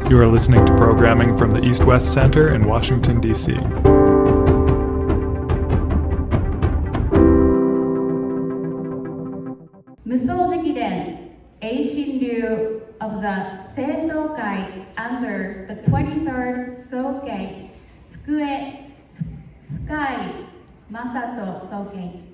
You are listening to programming from the East West Center in Washington, D.C. Of the Seito Kai under the 23rd Soken, Fukue Fukai Masato Soken.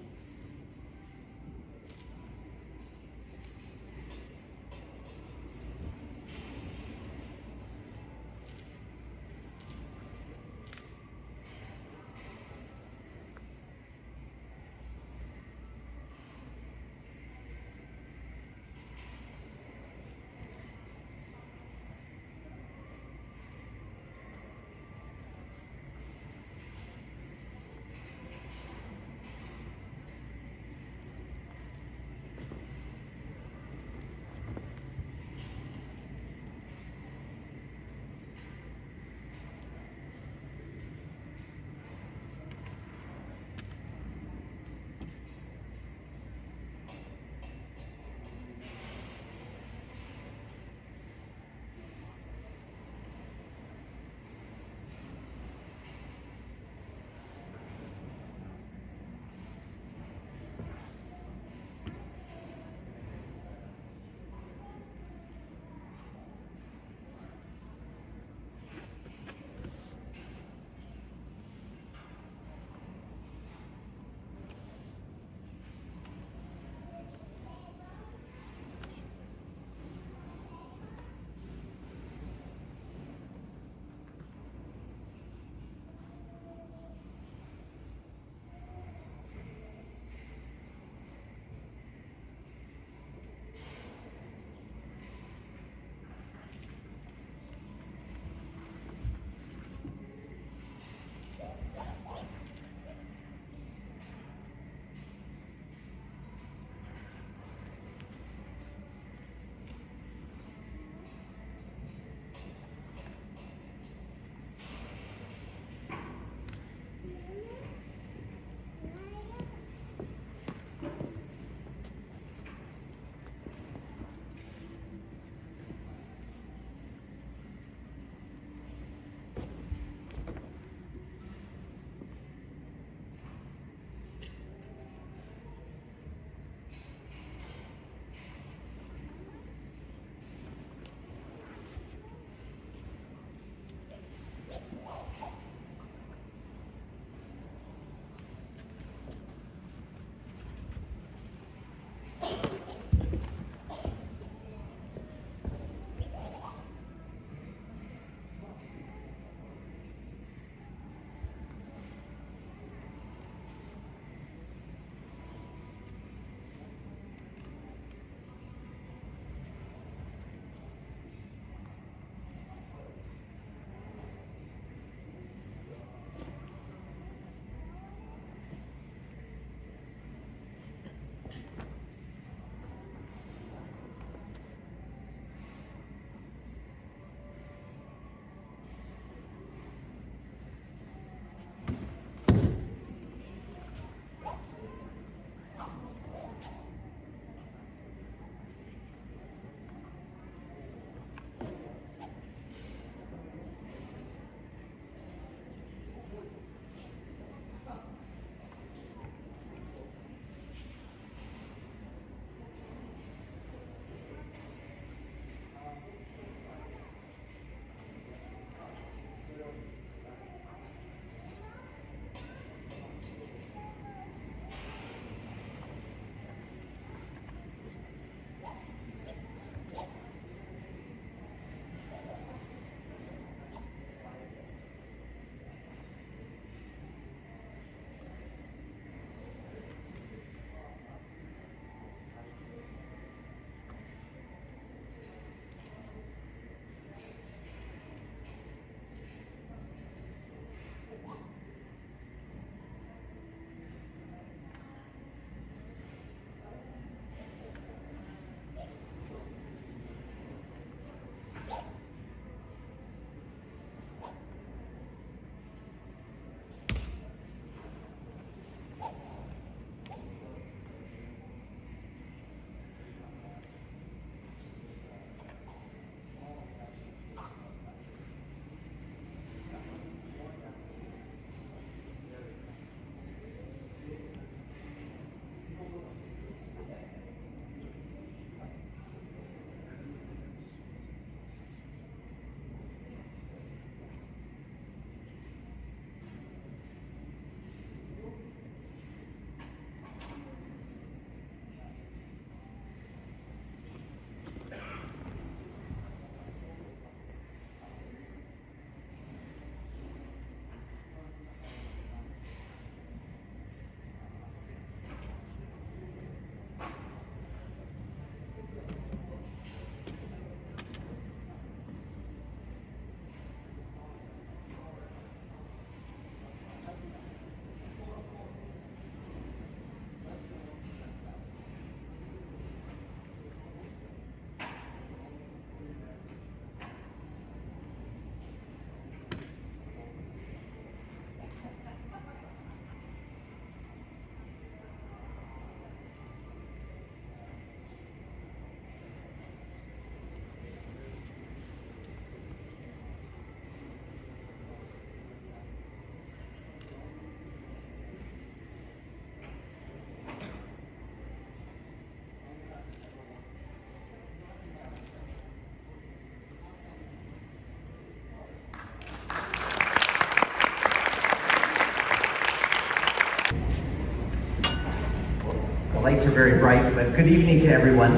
bright, but good evening to everyone.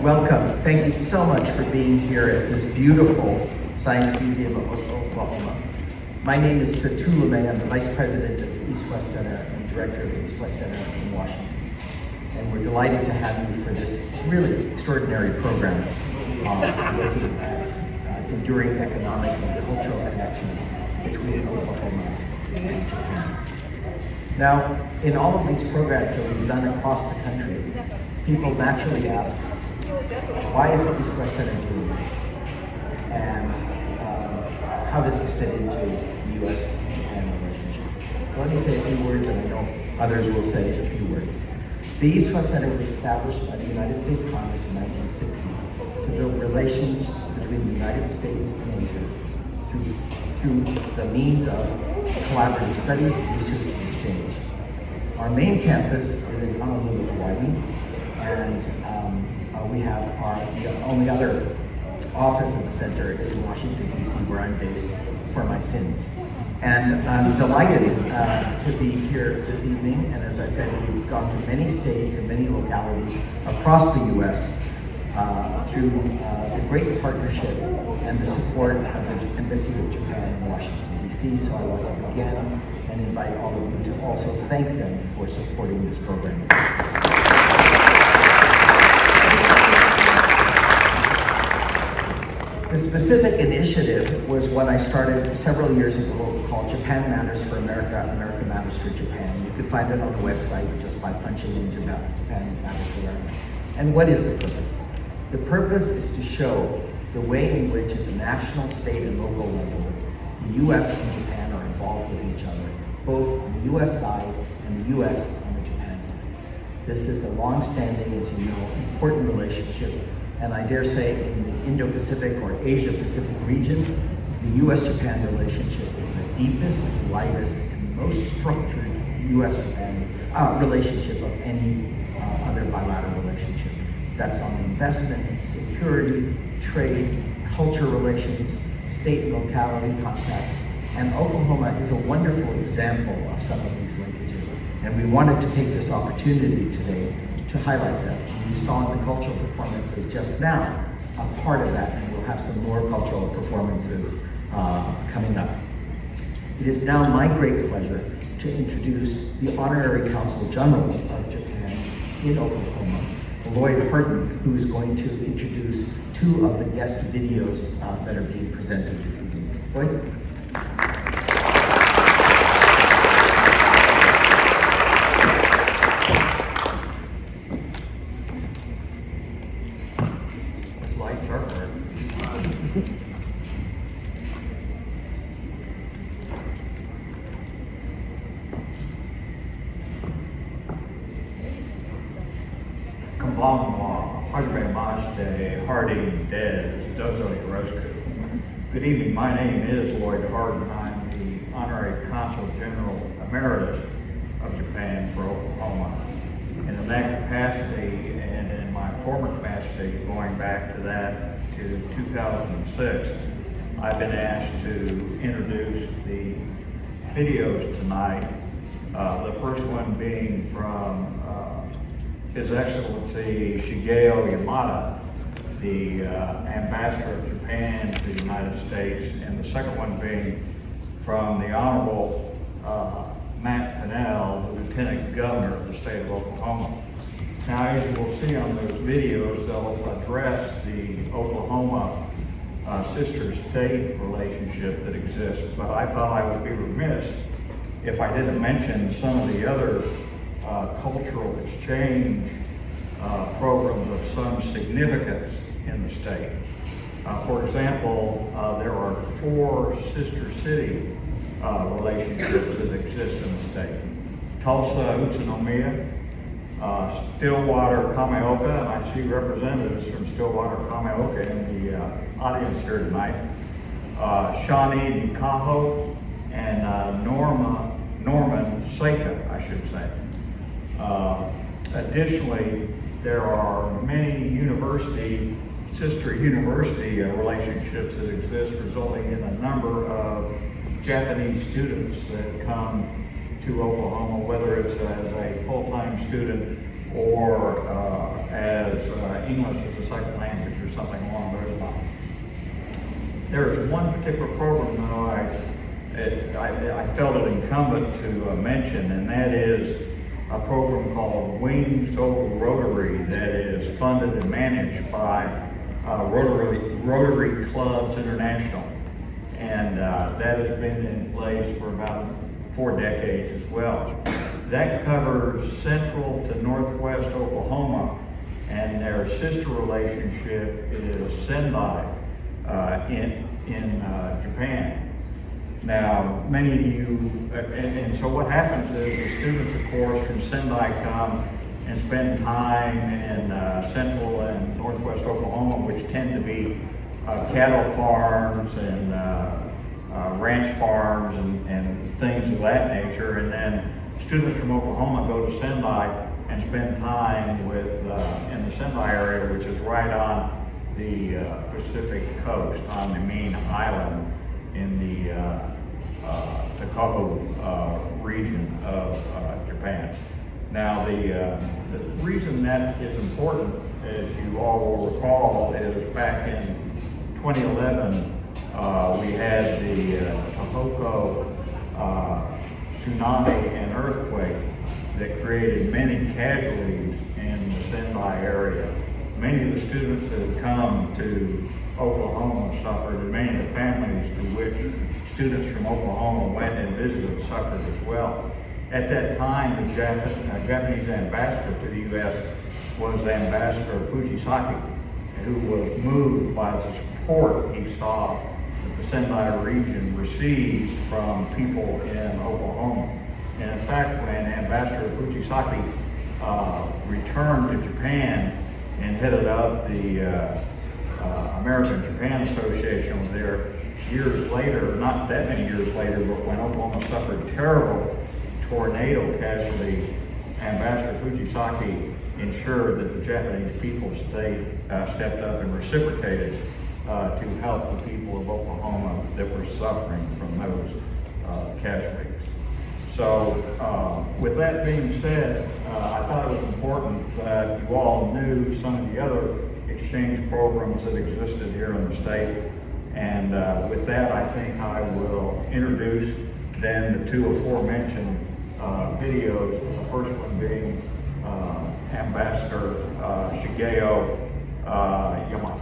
Welcome. Thank you so much for being here at this beautiful Science Museum of Oklahoma. My name is Satu Lemay. I'm the Vice President of the East-West Center and Director of the East-West Center in Washington. And we're delighted to have you for this really extraordinary program looking at enduring economic and cultural connections between Oklahoma and Japan. Now, in all of these programs that we've done across the country, people naturally ask, why is the East-West Center doing this? And how does this fit into the U.S.-Japan relationship? So let me say a few words, and I know others will say a few words. The East-West Center was established by the United States Congress in 1960 to build relations between the United States and Asia through the means of collaborative study, research, and exchange. Our main campus is in Honolulu, Hawaii, and we have the only other office of the center is in Washington, D.C., where I'm based for my sins. And I'm delighted to be here this evening, and as I said, we've gone to many states and many localities across the U.S. Through the great partnership and the support of the Embassy of Japan in Washington, D.C. So I want to begin and invite all of you to also thank them for supporting this program. The specific initiative was one I started several years ago called Japan Matters for America, America Matters for Japan. You can find it on the website just by punching in Japan Matters for America. And what is the purpose? The purpose is to show the way in which at the national, state, and local level, the U.S. and Japan are involved with each other, both on the U.S. side and the U.S. on the Japan side. This is a long-standing, as you know, important relationship. And I dare say in the Indo-Pacific or Asia-Pacific region, the U.S.-Japan relationship is the deepest, lightest, and most structured U.S.-Japan relationship of any other bilateral relationship. That's on investment, security, trade, culture relations, state and locality contacts. And Oklahoma is a wonderful example of some of these linkages. And we wanted to take this opportunity today to highlight that. You saw in the cultural performances just now a part of that, and we'll have some more cultural performances coming up. It is now my great pleasure to introduce the Honorary Consul General of Japan in Oklahoma, Lloyd Harden, who is going to introduce two of the guest videos that are being presented this evening. Lloyd? Good evening, my name is Lloyd Harden. I'm the Honorary Consul General Emeritus of Japan for Oklahoma. And in that capacity, and in my former capacity, going back to that to 2006, I've been asked to introduce the videos tonight. The first one being from His Excellency Shigeo Yamada, the Ambassador of Japan to the United States, and the second one being from the Honorable Matt Pinnell, the Lieutenant Governor of the state of Oklahoma. Now, as you will see on those videos, they'll address the Oklahoma sister state relationship that exists, but I thought I would be remiss if I didn't mention some of the other cultural exchange programs of some significance in the state. For example, there are 4 sister city relationships that exist in the state. Tulsa, Utsunomiya, Stillwater, Kameoka, and I see representatives from Stillwater, Kameoka in the audience here tonight. Shawnee, Nikaho, and Norman, Seika, I should say. Additionally, there are many sister university relationships that exist, resulting in a number of Japanese students that come to Oklahoma, whether it's as a full-time student or English as a second language or something along those lines. There is one particular program that I felt it incumbent to mention, and that is a program called Wings Over Rotary that is funded and managed by Rotary Clubs International. And that has been in place for about 4 decades as well. That covers central to northwest Oklahoma, and their sister relationship is Sendai in Japan. Now, many of you, and so what happens is the students, of course, from Sendai come and spend time in central and northwest Oklahoma, which tend to be cattle farms and ranch farms and things of that nature. And then students from Oklahoma go to Sendai and spend time with in the Sendai area, which is right on the Pacific coast, on the main island in the Tohoku region of Japan. Now, the reason that is important, as you all will recall, is back in 2011, we had the Tohoku tsunami and earthquake that created many casualties in the Sendai area. Many of the students that had come to Oklahoma suffered, and many of the families to which students from Oklahoma went and visited suffered as well. At that time, the Japanese ambassador to the U.S. was Ambassador Fujisaki, who was moved by the support he saw that the Sendai region received from people in Oklahoma. And in fact, when Ambassador Fujisaki returned to Japan and headed up the American-Japan Association was there years later, not that many years later, but when Oklahoma suffered terrible tornado casualties, Ambassador Fujisaki ensured that the Japanese people stepped up and reciprocated to help the people of Oklahoma that were suffering from those casualties. So with that being said, I thought it was important that you all knew some of the other exchange programs that existed here in the state. And with that, I think I will introduce then the two aforementioned videos, the first one being Ambassador Shigeo Yamada.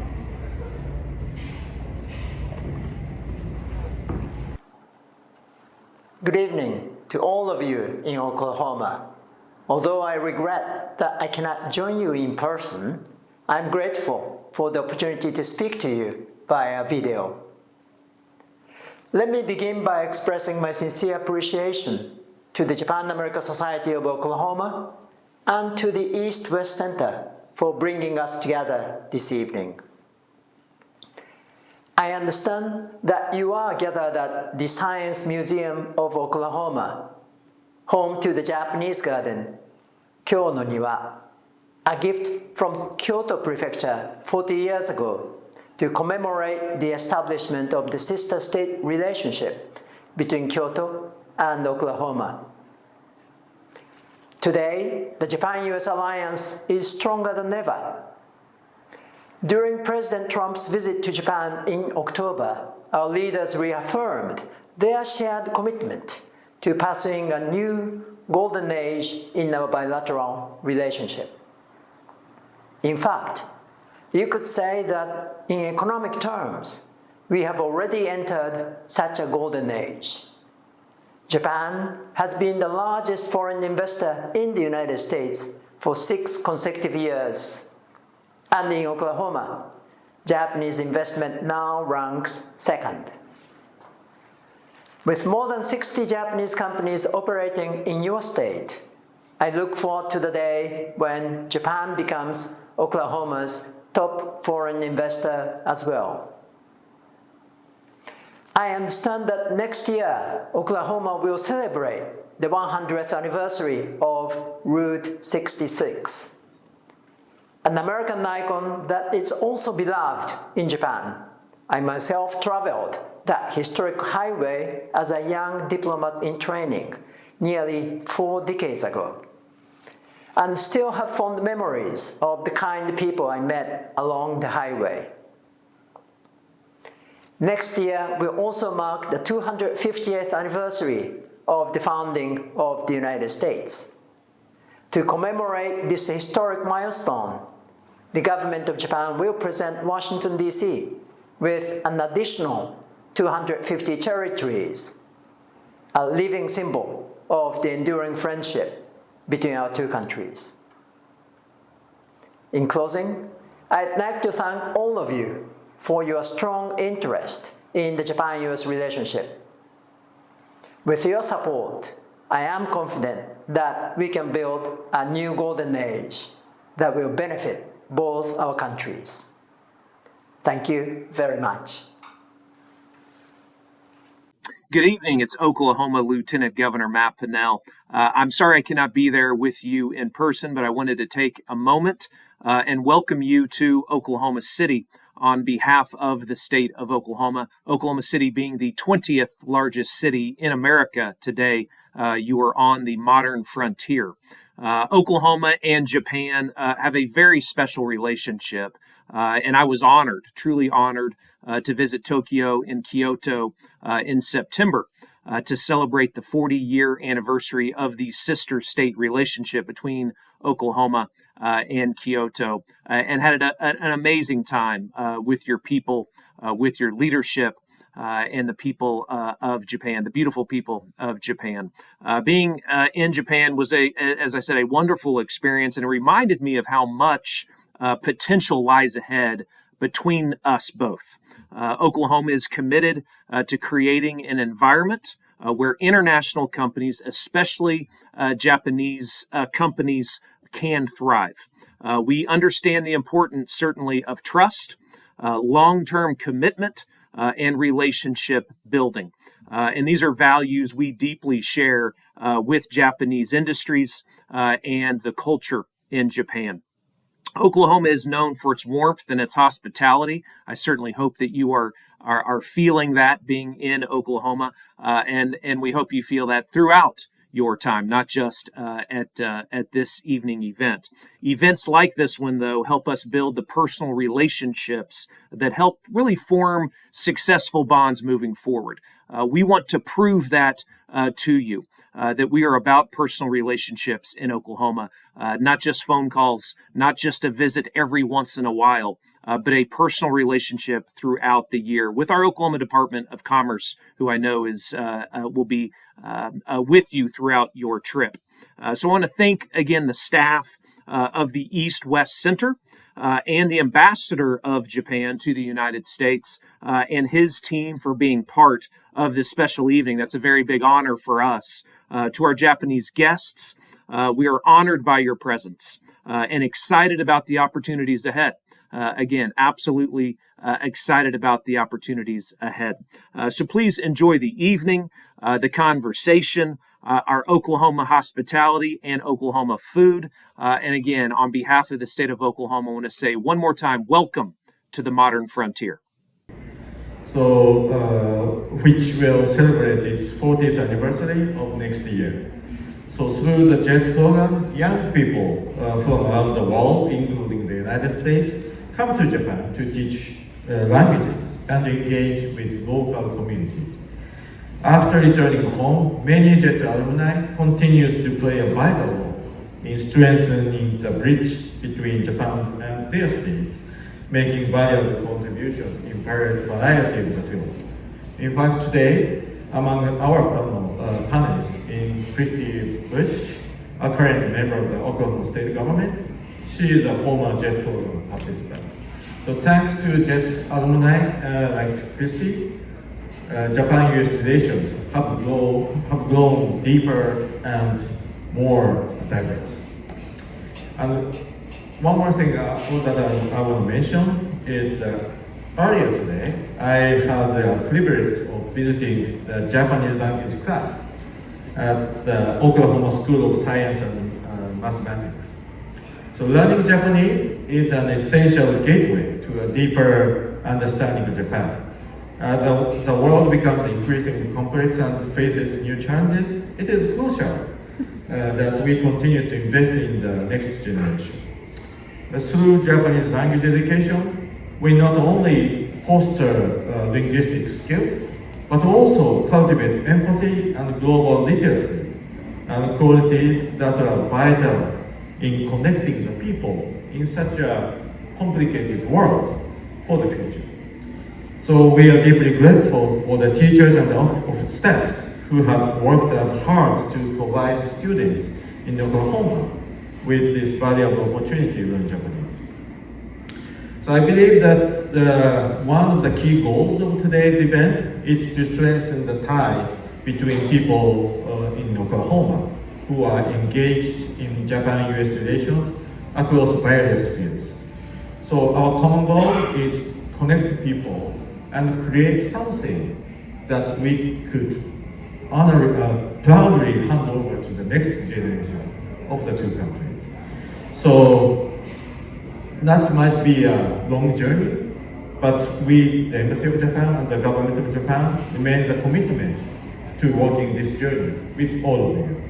Good evening to all of you in Oklahoma. Although I regret that I cannot join you in person, I'm grateful for the opportunity to speak to you via video. Let me begin by expressing my sincere appreciation to the Japan-American Society of Oklahoma and to the East-West Center for bringing us together this evening. I understand that you are gathered at the Science Museum of Oklahoma, home to the Japanese garden, Kyo no Niwa, a gift from Kyoto Prefecture 40 years ago to commemorate the establishment of the sister-state relationship between Kyoto and Oklahoma. Today, the Japan-US alliance is stronger than ever. During President Trump's visit to Japan in October, our leaders reaffirmed their shared commitment to pursuing a new golden age in our bilateral relationship. In fact, you could say that in economic terms, we have already entered such a golden age. Japan has been the largest foreign investor in the United States for 6 consecutive years. And in Oklahoma, Japanese investment now ranks second. With more than 60 Japanese companies operating in your state, I look forward to the day when Japan becomes Oklahoma's top foreign investor as well. I understand that next year, Oklahoma will celebrate the 100th anniversary of Route 66, an American icon that is also beloved in Japan. I myself traveled that historic highway as a young diplomat in training nearly 4 decades ago. and still have fond memories of the kind people I met along the highway. Next year will also mark the 250th anniversary of the founding of the United States. To commemorate this historic milestone, the government of Japan will present Washington, D.C. with an additional 250 cherry trees, a living symbol of the enduring friendship between our two countries. In closing, I'd like to thank all of you for your strong interest in the Japan-US relationship. With your support, I am confident that we can build a new golden age that will benefit both our countries. Thank you very much. Good evening. It's Oklahoma Lieutenant Governor Matt Pinnell. I'm sorry I cannot be there with you in person, but I wanted to take a moment and welcome you to Oklahoma City on behalf of the state of Oklahoma. Oklahoma City being the 20th largest city in America today, you are on the modern frontier. Oklahoma and Japan have a very special relationship, and I was honored, truly honored, to visit Tokyo and Kyoto in September to celebrate the 40-year anniversary of the sister state relationship between Oklahoma and Kyoto, and had an amazing time with your people, with your leadership, and the people of Japan, the beautiful people of Japan. Being in Japan was, as I said, a wonderful experience, and it reminded me of how much potential lies ahead between us both. Oklahoma is committed to creating an environment where international companies, especially Japanese companies, can thrive. We understand the importance, certainly, of trust, long-term commitment, and relationship building. And these are values we deeply share with Japanese industries and the culture in Japan. Oklahoma is known for its warmth and its hospitality. I certainly hope that you are feeling that being in Oklahoma, and we hope you feel that throughout your time, not just at this evening event. Events like this one, though, help us build the personal relationships that help really form successful bonds moving forward. We want to prove that to you, that we are about personal relationships in Oklahoma, not just phone calls, not just a visit every once in a while, but a personal relationship throughout the year with our Oklahoma Department of Commerce, who I know will be with you throughout your trip. So I want to thank again the staff of the East-West Center and the ambassador of Japan to the United States and his team for being part of this special evening. That's a very big honor for us. To our Japanese guests, we are honored by your presence and excited about the opportunities ahead. Again, absolutely excited about the opportunities ahead. So please enjoy the evening, the conversation, our Oklahoma hospitality and Oklahoma food. And again, on behalf of the state of Oklahoma, I want to say one more time, welcome to the modern frontier. Which will celebrate its 40th anniversary of next year. So through the JET program, young people from around the world, including the United States, come to Japan to teach languages and engage with local community. After returning home, many JET alumni continues to play a vital role in strengthening the bridge between Japan and their states, making valuable contributions in variety of the fields. In fact, today, among our panelists in Christy Bush, a current member of the Oklahoma State government, she is a former JET program participant. So thanks to JET alumni like Christy, Japan-US relations have grown deeper and more diverse. And one more thing that I want to mention is earlier today, I had the privilege of visiting the Japanese language class at the Oklahoma School of Science and Mathematics. So learning Japanese is an essential gateway to a deeper understanding of Japan. As the world becomes increasingly complex and faces new challenges, it is crucial that we continue to invest in the next generation. Through Japanese language education, we not only foster linguistic skills, but also cultivate empathy and global literacy, and qualities that are vital in connecting the people in such a complicated world for the future. So we are deeply grateful for the teachers and the staffs who have worked as hard to provide students in Oklahoma with this valuable opportunity to learn Japanese. So I believe that one of the key goals of today's event is to strengthen the ties between people in Oklahoma who are engaged in Japan-US relations across various fields. So our common goal is connect people and create something that we could proudly hand over to the next generation of the two countries. So that might be a long journey, but we, the Embassy of Japan and the government of Japan, remains a commitment to walking this journey with all of you.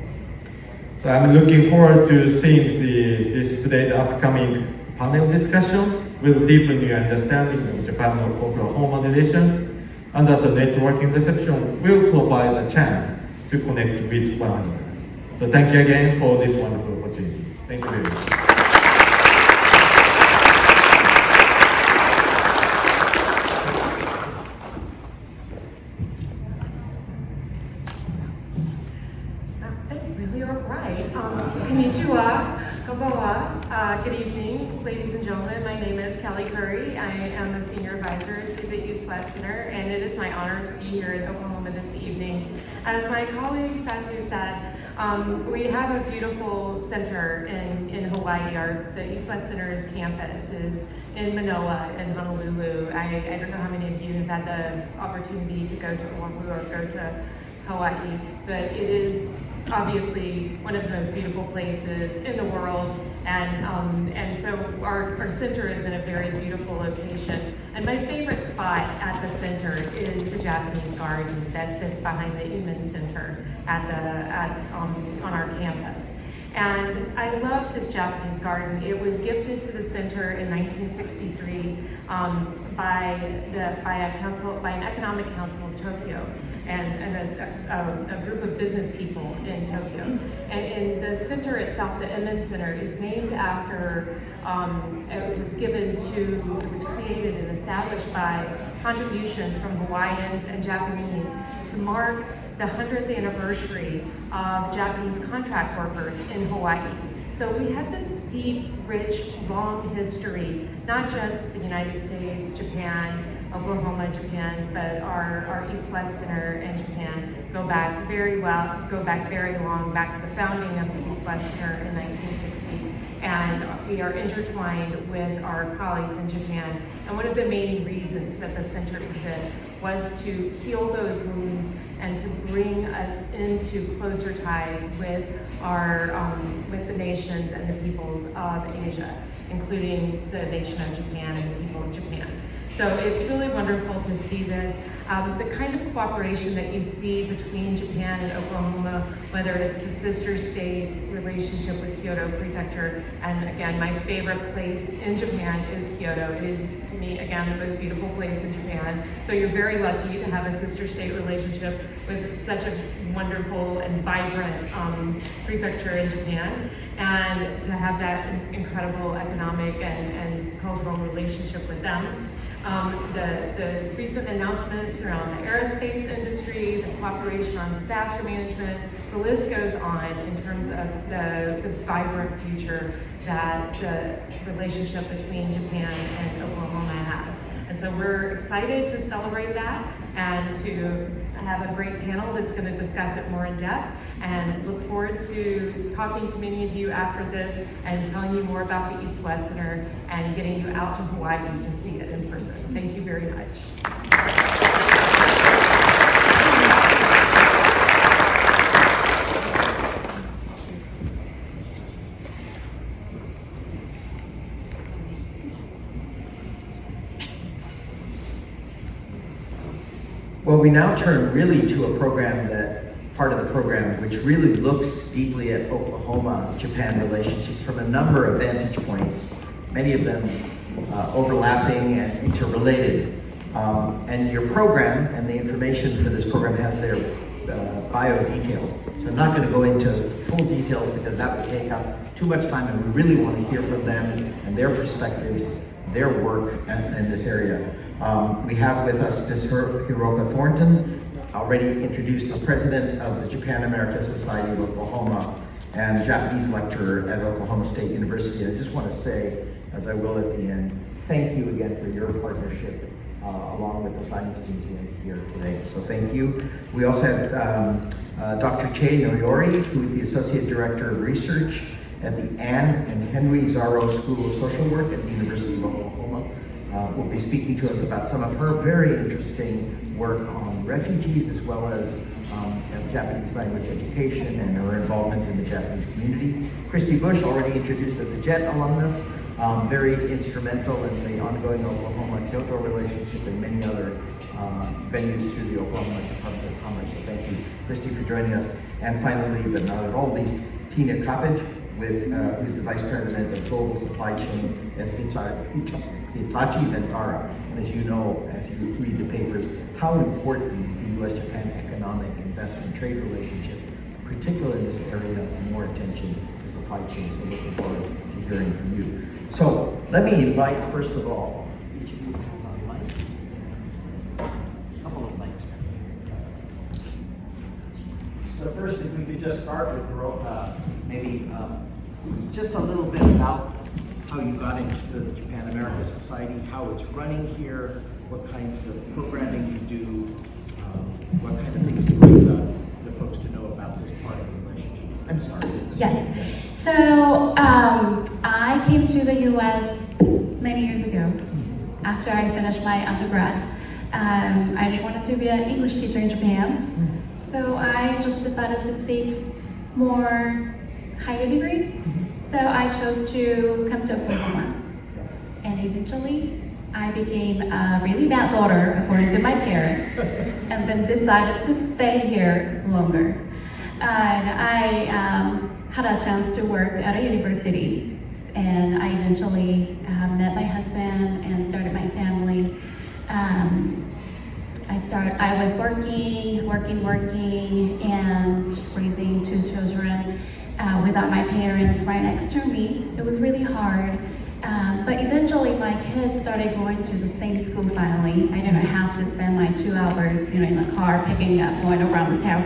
So I'm looking forward to seeing today's upcoming panel discussions will deepen your understanding of Japan-Oklahoma relations, and that the networking reception will provide a chance to connect with one another. So thank you again for this wonderful opportunity. Thank you very much. That's really all right. Konnichiwa, konbanwa. Good evening, ladies and gentlemen. My name is Kelly Curry. I am a senior advisor to the East West Center, and it is my honor to be here in Oklahoma this evening. As my colleague Satu said, we have a beautiful center in Hawaii. The East West Center's campus is in Manoa and Honolulu. I don't know how many of you have had the opportunity to go to Oahu or go to Hawaii, but it is obviously one of the most beautiful places in the world, and so our center is in a very beautiful location. And my favorite spot at the center is the Japanese garden that sits behind the Eman Center on our campus. And I love this Japanese garden. It was gifted to the center in 1963 by an economic council of Tokyo and a group of business people in Tokyo. And in the center itself, the Eman Center, is named after, it was created and established by contributions from Hawaiians and Japanese to mark the 100th anniversary of Japanese contract workers in Hawaii. So we have this deep, rich, long history, not just the United States, Japan, Oklahoma, Japan, but our East-West Center and Japan go back very long, back to the founding of the East-West Center in 1960. And we are intertwined with our colleagues in Japan. And one of the main reasons that the center exists was to heal those wounds and to bring us into closer ties with with the nations and the peoples of Asia, including the nation of Japan and the people of Japan. So it's really wonderful to see this. The kind of cooperation that you see between Japan and Oklahoma, whether it's the sister state relationship with Kyoto Prefecture, and again, my favorite place in Japan is Kyoto. It is, to me, again, the most beautiful place in Japan. So you're very lucky to have a sister state relationship with such a wonderful and vibrant prefecture in Japan, and to have that incredible economic and cultural relationship with them. The recent announcements around the aerospace industry, the cooperation on disaster management, the list goes on in terms of the vibrant future that the relationship between Japan and Oklahoma has. And so we're excited to celebrate that and to have a great panel that's going to discuss it more in depth, and look forward to talking to many of you after this and telling you more about the East-West Center and getting you out to Hawaii to see it in person. Thank you very much. Well, we now turn really to a program that part of the program, which really looks deeply at Oklahoma-Japan relationships from a number of vantage points, many of them overlapping and interrelated. And your program and the information for this program has their bio details. So I'm not going to go into full details because that would take up too much time, and we really want to hear from them and their perspectives, their work in this area. We have with us Ms. Hiroka Thornton, already introduced as president of the Japan-America Society of Oklahoma and Japanese lecturer at Oklahoma State University. I just want to say, as I will at the end, thank you again for your partnership along with the Science Museum here today. So thank you. We also have Dr. Che Noyori, who is the Associate Director of Research at the Anne and Henry Zarrow School of Social Work at the University of Oklahoma. Will be speaking to us about some of her very interesting work on refugees as well as Japanese language education and her involvement in the Japanese community. Christy Bush, already introduced as a JET alumnus, very instrumental in the ongoing Oklahoma-Kyoto relationship and many other venues through the Oklahoma Department of Commerce. So thank you, Christy, for joining us. And finally, but not at all least, Tina Coppage, who's the Vice President of Global Supply Chain at Hitachi Vantara. And as you know, as you read the papers, how important the U.S.-Japan economic investment trade relationship, particularly in this area, more attention to supply chain. So looking forward to hearing from you. So let me invite, first of all, each of you to have a mic. A couple of mics. So first, if we could just start with maybe just a little bit about how you got into the Japan-America Society, how it's running here, what kinds of programming you do, what kind of things you want the folks to know about this part of the relationship. I'm sorry. Yes. So I came to the U.S. many years ago after I finished my undergrad. I just wanted to be an English teacher in Japan. So I just decided to seek more higher degree. So I chose to come to Oklahoma. And eventually I became a really bad daughter according to my parents and then decided to stay here longer. And I had a chance to work at a university, and I eventually met my husband and started my family. I was working, and raising two children without my parents right next to me. It was really hard. But eventually my kids started going to the same school finally. I didn't have to spend my 2 hours, in the car picking up, going around the town.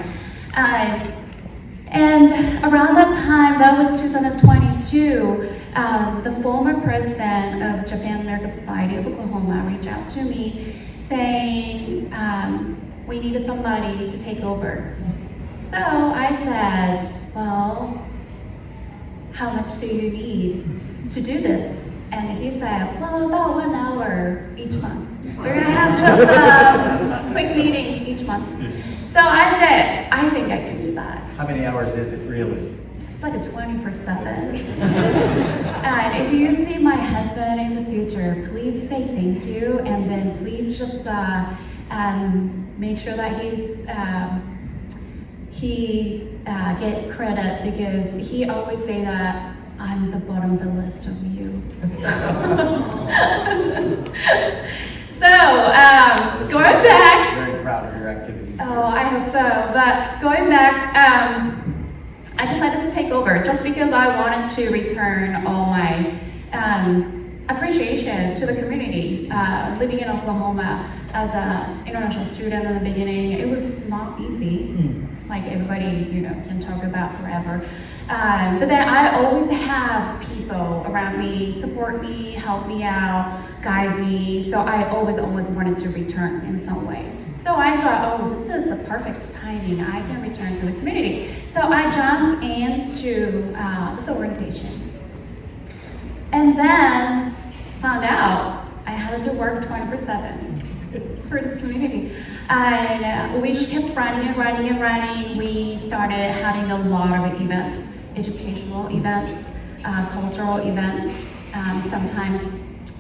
And around that time, that was 2022, the former president of Japan-America Society of Oklahoma reached out to me saying, we needed somebody to take over. So I said, well, how much do you need to do this? And he said, well, about 1 hour each month. We're gonna have just a quick meeting each month. So I said, I think I can do that. How many hours is it really? It's like a 24/7. And if you see my husband in the future, please say thank you, and then please just make sure that he get credit, because he always say that I'm the bottom of the list of you. So going back. Very proud of your activities. Oh, I hope so. But going back, I decided to take over just because I wanted to return all my appreciation to the community. Living in Oklahoma as an international student in the beginning, it was not easy. Like everybody, can talk about forever. But then I always have people around me, support me, help me out, guide me. So I always wanted to return in some way. So I thought, oh, this is the perfect timing. I can return to the community. So I jumped into this organization. And then found out I had to work 24/7 for this community. And we just kept running. We started having a lot of events, educational events, cultural events, sometimes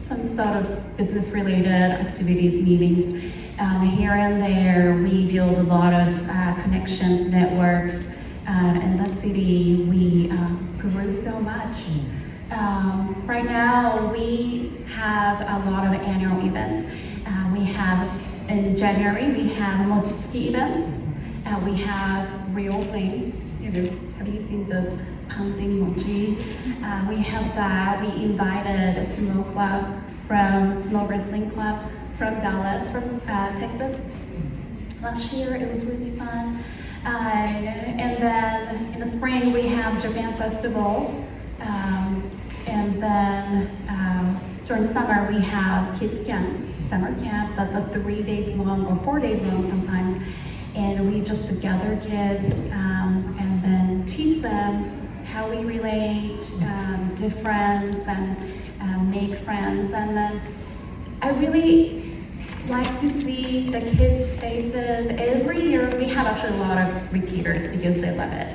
some sort of business-related activities, meetings. Here and there, we build a lot of connections, networks. In the city, we grew so much. Right now, we have a lot of annual events. We have, in January, we have Mochitsuki events. We have real thing. Have you seen this pumping mochi? We have that. We invited a sumo wrestling club from Dallas, from Texas. Last year, it was really fun. And then in the spring, we have Japan Festival. And then during the summer, we have kids camp, summer camp. That's a 3 days long or 4 days long sometimes. And we just gather kids and then teach them how we relate, difference, and make friends. And then I really like to see the kids' faces. Every year we have actually a lot of repeaters because they love it.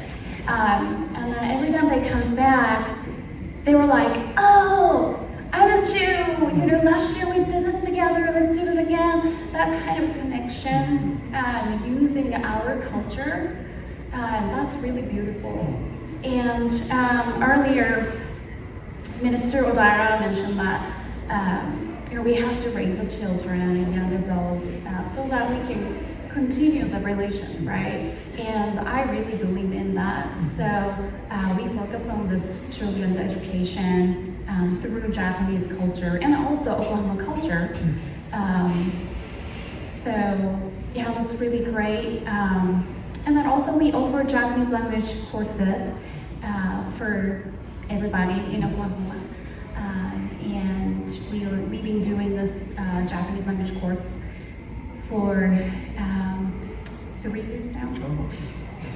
And then every time they come back, they were like, "Oh, I miss you. Last year we did this together. Let's do it again." That kind of connections, using our culture, that's really beautiful. And earlier, Minister Obara mentioned that we have to raise the children and young adults so that we can continue the relations, right? And I really believe in that. So we focus on this children's education through Japanese culture and also Oklahoma culture. So yeah, that's really great. And then also we offer Japanese language courses for everybody in Oklahoma. And we've been doing this Japanese language course for 3 years now.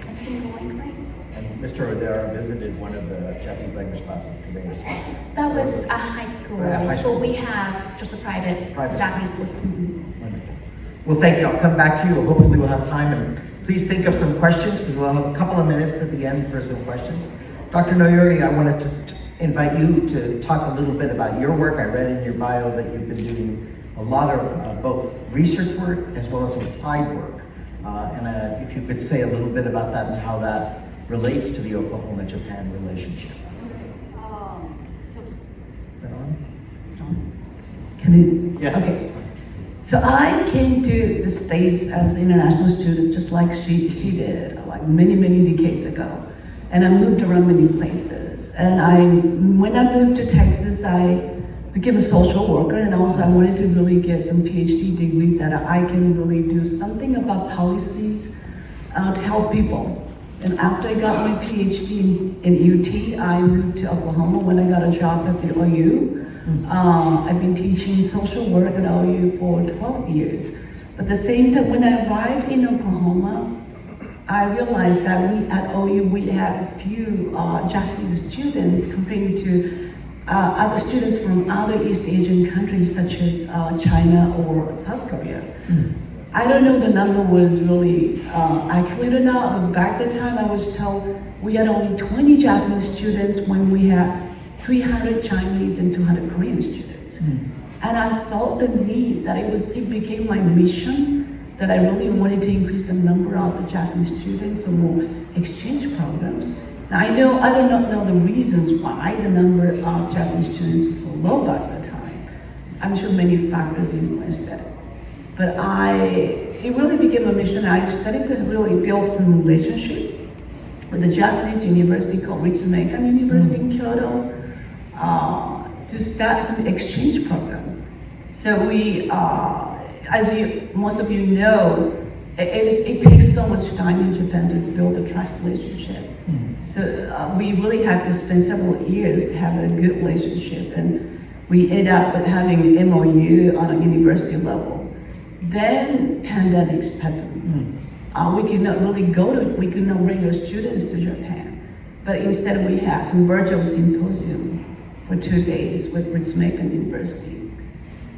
It's been going great. And Mr. Odera visited one of the Japanese language classes today as well. That was a high school, At high school. but we have just a private Japanese course. Wonderful. Well, thank you. I'll come back to you. Hopefully we'll have time. And please think of some questions because we'll have a couple of minutes at the end for some questions. Dr. Noyori, I wanted to invite you to talk a little bit about your work. I read in your bio that you've been doing a lot of both research work as well as applied work. And if you could say a little bit about that and how that relates to the Oklahoma-Japan relationship. Is that on? Can it? Yes. Okay. So I came to the States as an international student, just like she did, like many decades ago. And I moved around many places. And when I moved to Texas, I became a social worker, and also I wanted to really get some PhD degree that I can really do something about policies to help people. And after I got my PhD in UT, I moved to Oklahoma when I got a job at the OU. I've been teaching social work at OU for 12 years. But at the same time, when I arrived in Oklahoma, I realized that we at OU, we had a few Japanese students compared to other students from other East Asian countries such as China or South Korea. I don't know the number was really accurate or not, but back at the time I was told we had only 20 Japanese students when we had 300 Chinese and 200 Korean students. And I felt the need that it became my mission that I really wanted to increase the number of the Japanese students and more exchange programs. Now I do not know the reasons why the number of Japanese students is so low back at the time. I'm sure many factors influenced that. But it really became a mission. I started to really build some relationship with a Japanese university called Ritsumeikan University in Kyoto to start some exchange program. So we, as most of you know, it takes so much time in Japan to build a trust relationship. So we really had to spend several years to have a good relationship, and we ended up with having an MOU on a university level. Then pandemics happened. We could not bring our students to Japan, but instead we had some virtual symposium for 2 days with Ritsumeikan University.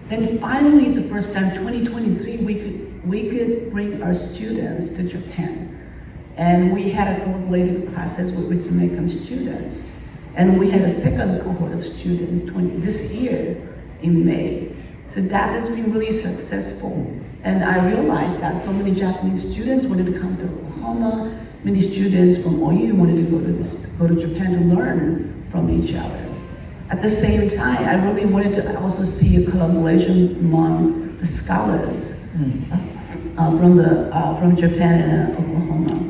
Then finally, the first time, 2023, we could bring our students to Japan. And we had a collaborative classes with Ritsumeikan students. And we had a second cohort of students this year in May. So that has been really successful. And I realized that so many Japanese students wanted to come to Oklahoma. Many students from OU wanted to go to Japan to learn from each other. At the same time, I really wanted to also see a collaboration among the scholars from Japan and Oklahoma.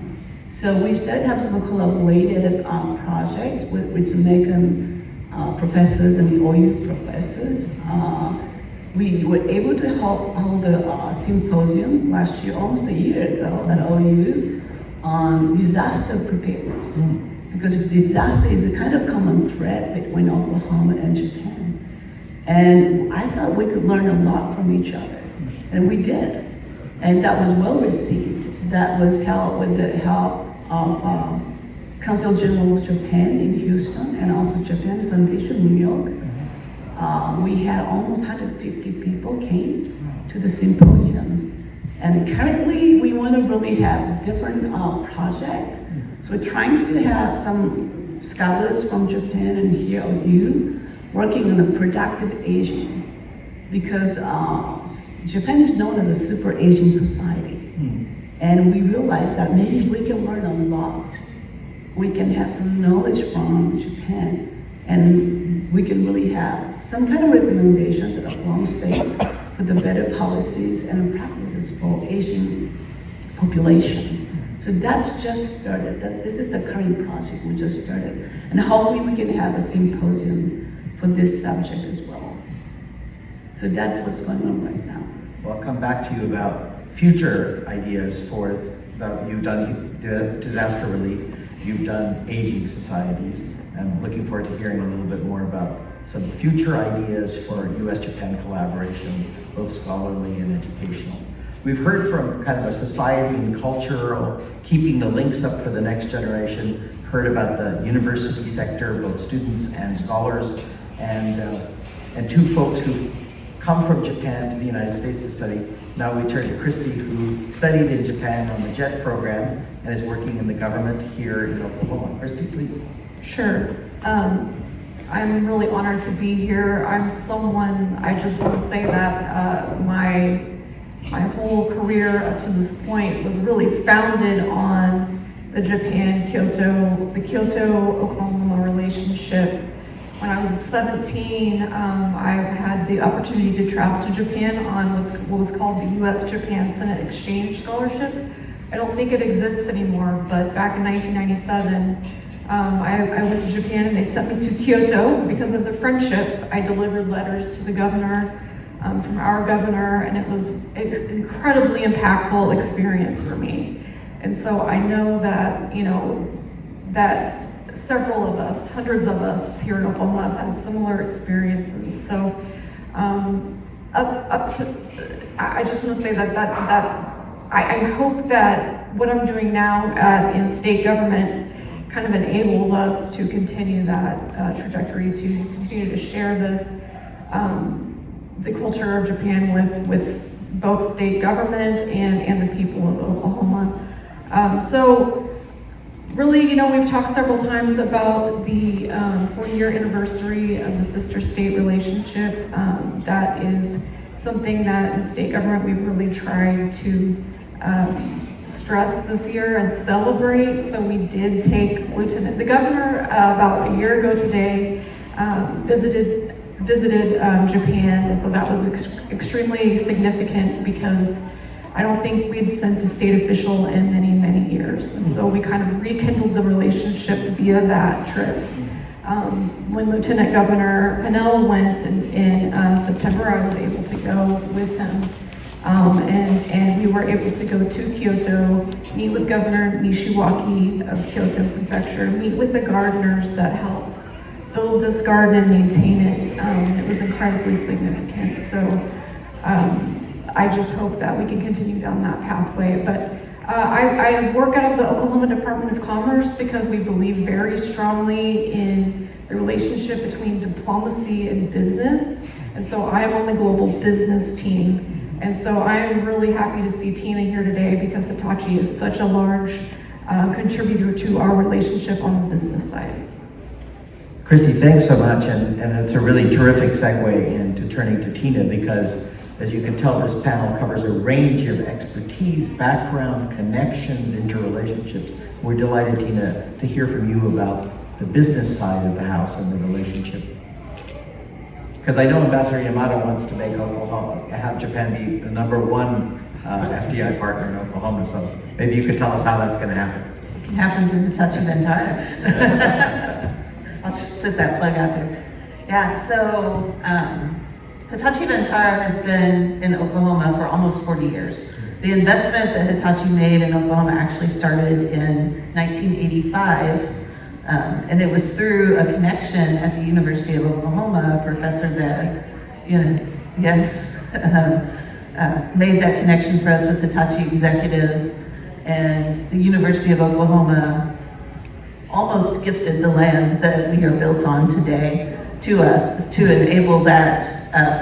So we started to have some collaborative projects with Jamaican professors and the OU professors. We were able to hold a symposium last year, almost a year ago, at OU on disaster preparedness. Because disaster is a kind of common thread between Oklahoma and Japan. And I thought we could learn a lot from each other. And we did. And that was well received. That was held with the help of Consul General of Japan in Houston and also Japan Foundation, New York. We had almost 150 people came to the symposium. And currently we want to really have different projects. So we're trying to have some scholars from Japan and here OU working on a productive aging. Because Japan is known as a super aging society. And we realized that maybe we can learn a lot. We can have some knowledge from Japan. And we can really have some kind of recommendations at Oklahoma State for the better policies and practices for aging population. So that's just started. This is the current project we just started. And hopefully we can have a symposium for this subject as well. So that's what's going on right now. Well, I'll come back to you about future ideas for you've done disaster relief, you've done aging societies. I'm looking forward to hearing a little bit more about some future ideas for U.S.-Japan collaboration, both scholarly and educational. We've heard from kind of a society and culture, keeping the links up for the next generation, heard about the university sector, both students and scholars, and two folks who've come from Japan to the United States to study. Now we turn to Christy, who studied in Japan on the JET program and is working in the government here in Oklahoma. Christy, please. Sure. I'm really honored to be here. I just want to say that my whole career up to this point was really founded on the the Kyoto-Oklahoma relationship. When I was 17, I had the opportunity to travel to Japan on what was called the U.S.-Japan Senate Exchange Scholarship. I don't think it exists anymore, but back in 1997, I went to Japan and they sent me to Kyoto because of the friendship. I delivered letters to the governor, from our governor, and it was an incredibly impactful experience for me. And so I know that, that several of us, hundreds of us here in Oklahoma have had similar experiences. So I just want to say that I hope that what I'm doing now in state government kind of enables us to continue that trajectory, to continue to share this, the culture of Japan with both state government and the people of Oklahoma. So really, we've talked several times about the 40-year anniversary of the sister state relationship. That is something that in state government we've really tried to stress this year and celebrate. So we did take the governor about a year ago today, visited Japan, and so that was extremely significant because I don't think we'd sent a state official in many, many years. And so we kind of rekindled the relationship via that trip. When Lieutenant Governor Pinnell went in September, I was able to go with him. And we were able to go to Kyoto, meet with Governor Nishiwaki of Kyoto Prefecture, meet with the gardeners that helped build this garden and maintain it. It was incredibly significant. So I just hope that we can continue down that pathway. But I work out of the Oklahoma Department of Commerce because we believe very strongly in the relationship between diplomacy and business. And so I am on the global business team. And so I am really happy to see Tina here today because Hitachi is such a large contributor to our relationship on the business side. Christy, thanks so much, and it's a really terrific segue into turning to Tina, because as you can tell, this panel covers a range of expertise, background, connections, interrelationships. We're delighted, Tina, to hear from you about the business side of the house and the relationship. Because I know Ambassador Yamada wants to make Oklahoma, have Japan be the #1 FDI partner in Oklahoma, so maybe you could tell us how that's going to happen. It can happen through Hitachi Vantara. I'll just put that plug out there. Yeah, so Hitachi Vantara has been in Oklahoma for almost 40 years. The investment that Hitachi made in Oklahoma actually started in 1985, and it was through a connection at the University of Oklahoma. A professor there, made that connection for us with Hitachi executives, and the University of Oklahoma almost gifted the land that we are built on today to us to enable that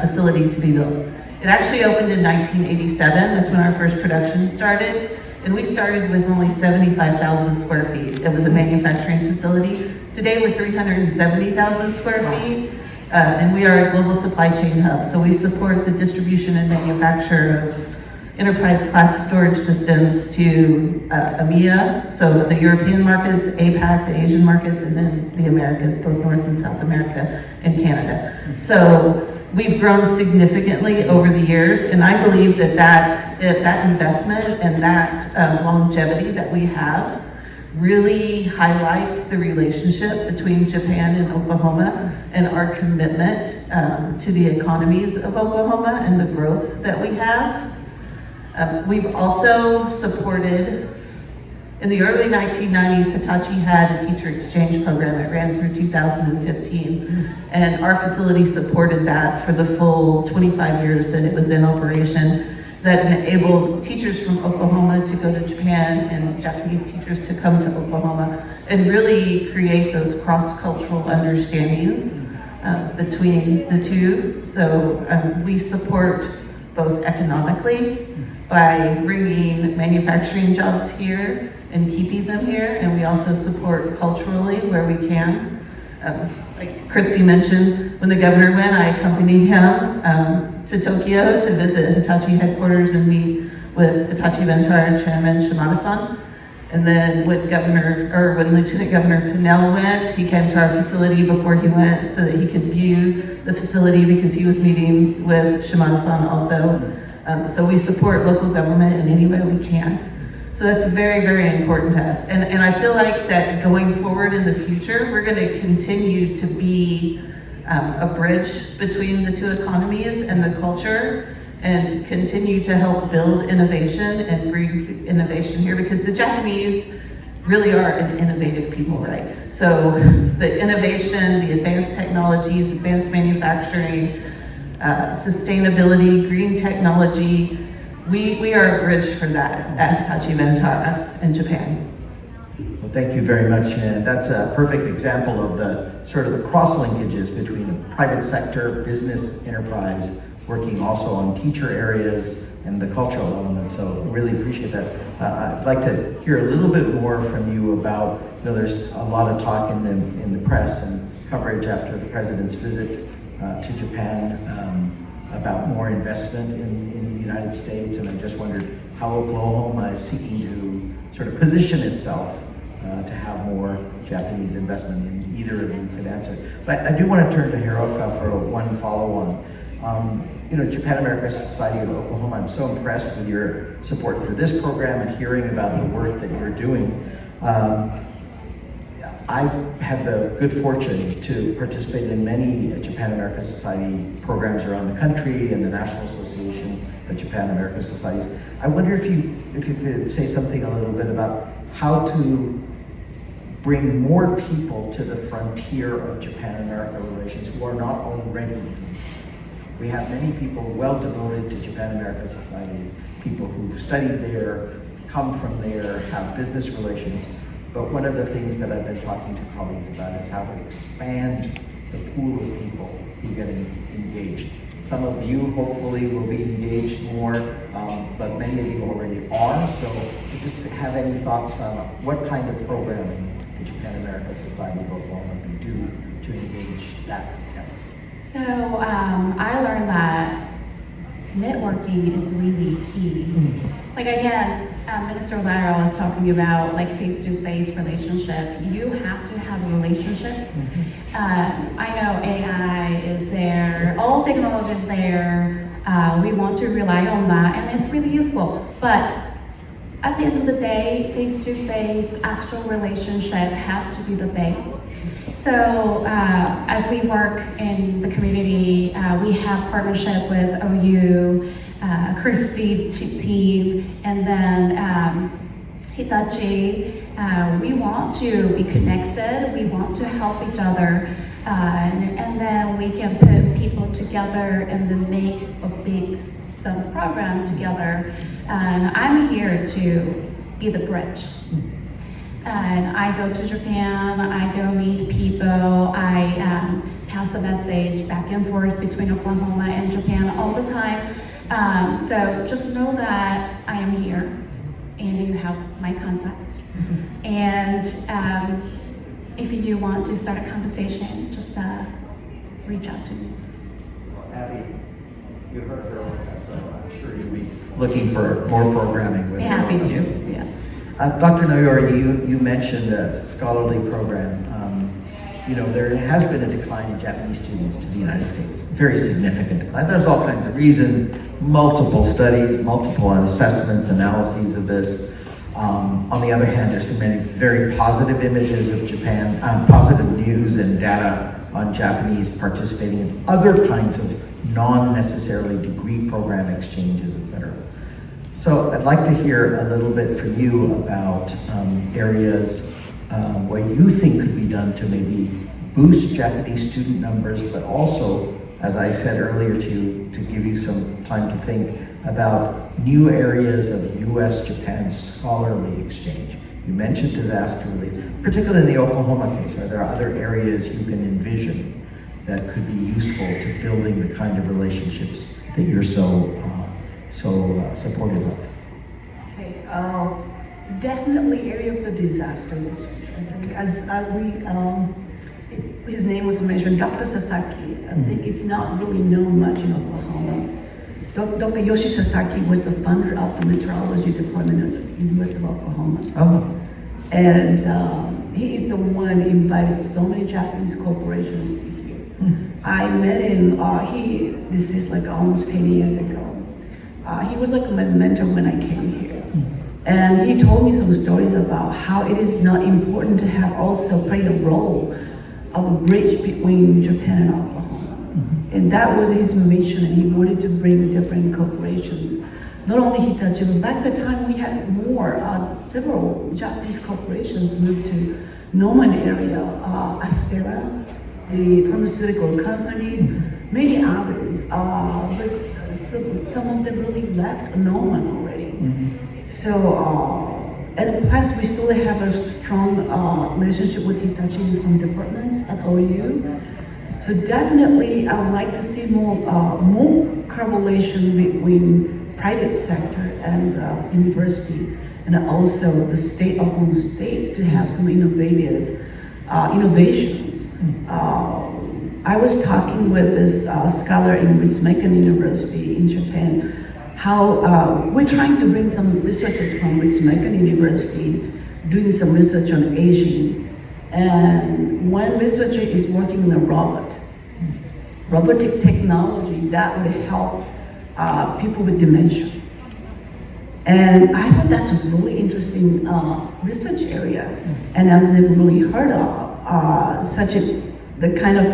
facility to be built. It actually opened in 1987. That's when our first production started. And we started with only 75,000 square feet. It was a manufacturing facility. Today we're 370,000 square feet. And we are a global supply chain hub. So we support the distribution and manufacture of enterprise class storage systems to EMEA, so the European markets, APAC, the Asian markets, and then the Americas, both North and South America and Canada. So we've grown significantly over the years, and I believe that investment and that longevity that we have really highlights the relationship between Japan and Oklahoma and our commitment to the economies of Oklahoma and the growth that we have. We've also supported, in the early 1990s, Hitachi had a teacher exchange program that ran through 2015, and our facility supported that for the full 25 years that it was in operation. That enabled teachers from Oklahoma to go to Japan and Japanese teachers to come to Oklahoma and really create those cross-cultural understandings between the two. So we support both economically by bringing manufacturing jobs here and keeping them here, and we also support culturally where we can. Like Christy mentioned, when the governor went, I accompanied him to Tokyo to visit Hitachi headquarters and meet with Hitachi Vantara Chairman Shimada-san. And then when Lieutenant Governor Pinnell went, he came to our facility before he went so that he could view the facility because he was meeting with Shimada-san also. So we support local government in any way we can. So that's very, very important to us. And I feel like that going forward in the future, we're going to continue to be a bridge between the two economies and the culture, and continue to help build innovation and bring innovation here, because the Japanese really are an innovative people, right? So the innovation, the advanced technologies, advanced manufacturing, sustainability, green technology, we are a bridge for that at Hitachi Vantara in Japan. Well, thank you very much, and that's a perfect example of the sort of the cross linkages between the private sector, business, enterprise, working also on teacher areas and the cultural element. So really appreciate that. I'd like to hear a little bit more from you about, there's a lot of talk in the press and coverage after the president's visit to Japan about more investment in the United States, and I just wondered how Oklahoma is seeking to sort of position itself to have more Japanese investment, and either of you could answer. But I do want to turn to Hiroka for one follow-on. Japan America Society of Oklahoma, I'm so impressed with your support for this program and hearing about the work that you're doing. I've had the good fortune to participate in many Japan America Society programs around the country and the National Association of Japan America Societies. I wonder if you could say something a little bit about how to bring more people to the frontier of Japan-America relations who are not already. We have many people well devoted to Japan-America societies, people who've studied there, come from there, have business relations. But one of the things that I've been talking to colleagues about is how to expand the pool of people who get engaged. Some of you hopefully will be engaged more, but many of you already are. So just to have any thoughts on what kind of programming the Japan America Society of Oklahoma can do to engage that effort? So I learned that networking is really key. Like again, Minister Lara was talking about like face-to-face relationship. You have to have a relationship. I know AI is there, all technology is there. We want to rely on that, and it's really useful. But at the end of the day, face-to-face, actual relationship has to be the base. So as we work in the community, we have partnership with OU, Christie's team, and then Hitachi. We want to be connected, we want to help each other, and then we can put people together and then make a big some program together. And I'm here to be the bridge. And I go to Japan, I go meet people, I pass the message back and forth between Oklahoma and Japan all the time. So just know that I am here and you have my contact. And if you want to start a conversation, just reach out to me. Abby, you heard her, so I'm sure you'll be looking for more programming with Be her. happy to, yeah. Dr. Noyori, you mentioned a scholarly program. There has been a decline in Japanese students to the United States, very significant decline. There's all kinds of reasons, multiple studies, multiple assessments, analyses of this. On the other hand, there's so many very positive images of Japan, positive news and data on Japanese participating in other kinds of non-necessarily degree program exchanges, etc. So I'd like to hear a little bit from you about areas what you think could be done to maybe boost Japanese student numbers, but also, as I said earlier, to give you some time to think about new areas of U.S.-Japan scholarly exchange. You mentioned disaster relief, particularly in the Oklahoma case. Are there other areas you can envision that could be useful to building the kind of relationships that you're so supportive of? Okay, definitely area of the disasters. I think his name was mentioned, Dr. Sasaki. I think it's not really known much in Oklahoma. Dr. Yoshi Sasaki was the founder of the meteorology department at the University of Oklahoma. Oh. And he is the one who invited so many Japanese corporations to here. I met him, this is like almost 10 years ago. He was like my mentor when I came here. And he told me some stories about how it is not important to have also play a role of a bridge between Japan and Oklahoma. And that was his mission, and he wanted to bring different corporations. Not only Hitachi, but back at the time we had more, several Japanese corporations moved to Norman area, Astera, the pharmaceutical companies, many others, but some of them really left Norman already. So, and plus we still have a strong relationship with Hitachi in some departments at OU. So definitely I would like to see more correlation between private sector and university, and also the state of Oklahoma State to have some innovations. I was talking with this scholar in Ritsumeikan University in Japan, how we're trying to bring some researchers from Ritsumeikan University doing some research on aging. And one researcher is working on a robotic technology that would help people with dementia. And I thought that's a really interesting research area, and I've never really heard of the kind of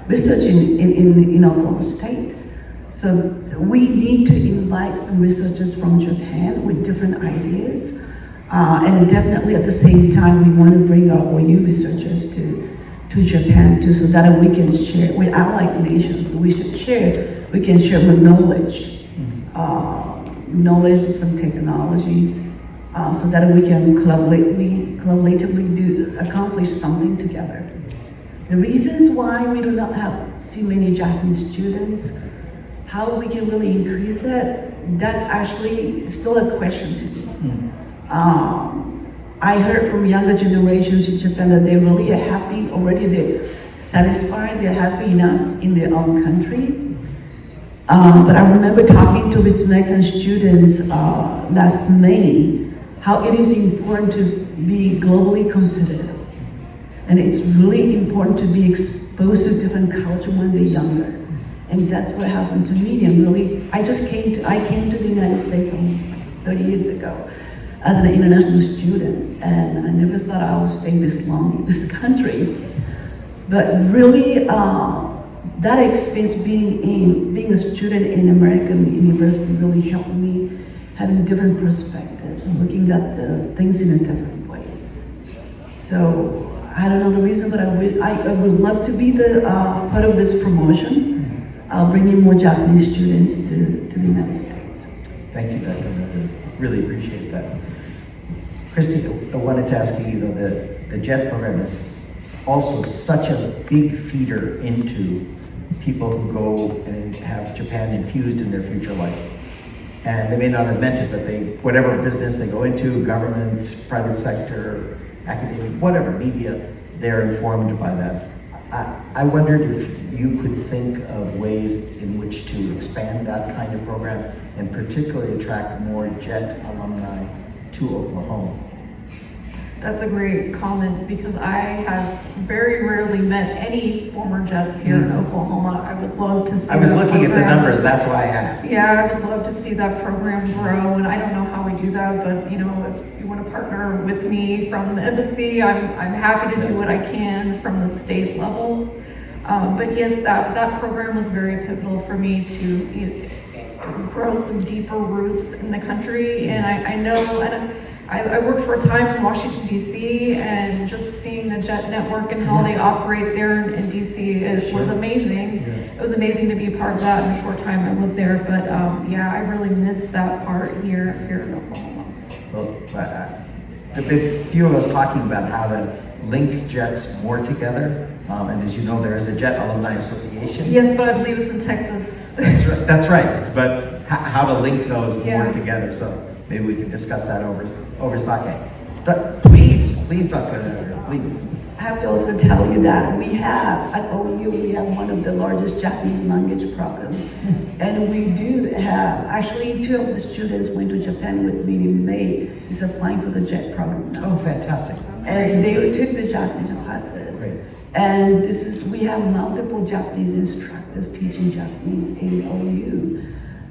research in Oklahoma State. So we need to invite some researchers from Japan with different ideas, and definitely at the same time we want to bring our OU researchers to Japan too, so that we can share with allied nations. So we can share the knowledge, some technologies, so that we can collaboratively accomplish something together. The reasons why we do not see many Japanese students, how we can really increase it, that's actually still a question to me. I heard from younger generations in Japan that they really are happy already. satisfied, they're happy enough in their own country. But I remember talking to Ritz American students last May, how it is important to be globally competitive. And it's really important to be exposed to different culture when they're younger. And that's what happened to me. And really, I came to the United States almost 30 years ago as an international student. And I never thought I would stay this long in this country. But really, that experience being a student in American university really helped me having different perspectives, looking at the things in a different way. So I don't know the reason, but I would love to be the part of this promotion, bringing more Japanese students to the United States. Thank you, Dr. I really appreciate that. Christy, I wanted to ask you, the JET program is also such a big feeder into people who go and have Japan infused in their future life. And they may not have meant it, but whatever business they go into, government, private sector, academia, whatever, media, they're informed by that. I wondered if you could think of ways in which to expand that kind of program and particularly attract more JET alumni to Oklahoma. That's a great comment because I have very rarely met any former Jets here in Oklahoma. I would love to see I was that looking at the program. numbers, that's why I asked. Yeah, I would love to see that program grow, and I don't know how we do that, but you know, if you want to partner with me from the embassy, I'm happy to do what I can from the state level. But yes, that program was very pivotal for me to grow some deeper roots in the country, and I know, and I worked for a time in Washington, D.C., and just seeing the JET network and how they operate there in D.C. was amazing. It was amazing to be a part of that in the short time I lived there, but yeah, I really miss that part here in Oklahoma. Well, there's been a few of us talking about how to link JETs more together, and as you know, there is a JET Alumni Association. Yes, but I believe it's in Texas. That's right, but how to link those Yeah. more together, so maybe we can discuss that over sake. But please, Dr. please. I have to also tell you that we have, at OU, we have one of the largest Japanese language programs. And we do have, actually 2 of the students went to Japan with me in May, is applying for the JET program now. Oh, fantastic. And they took the Japanese classes. Great. And we have multiple Japanese instructors teaching Japanese in OU.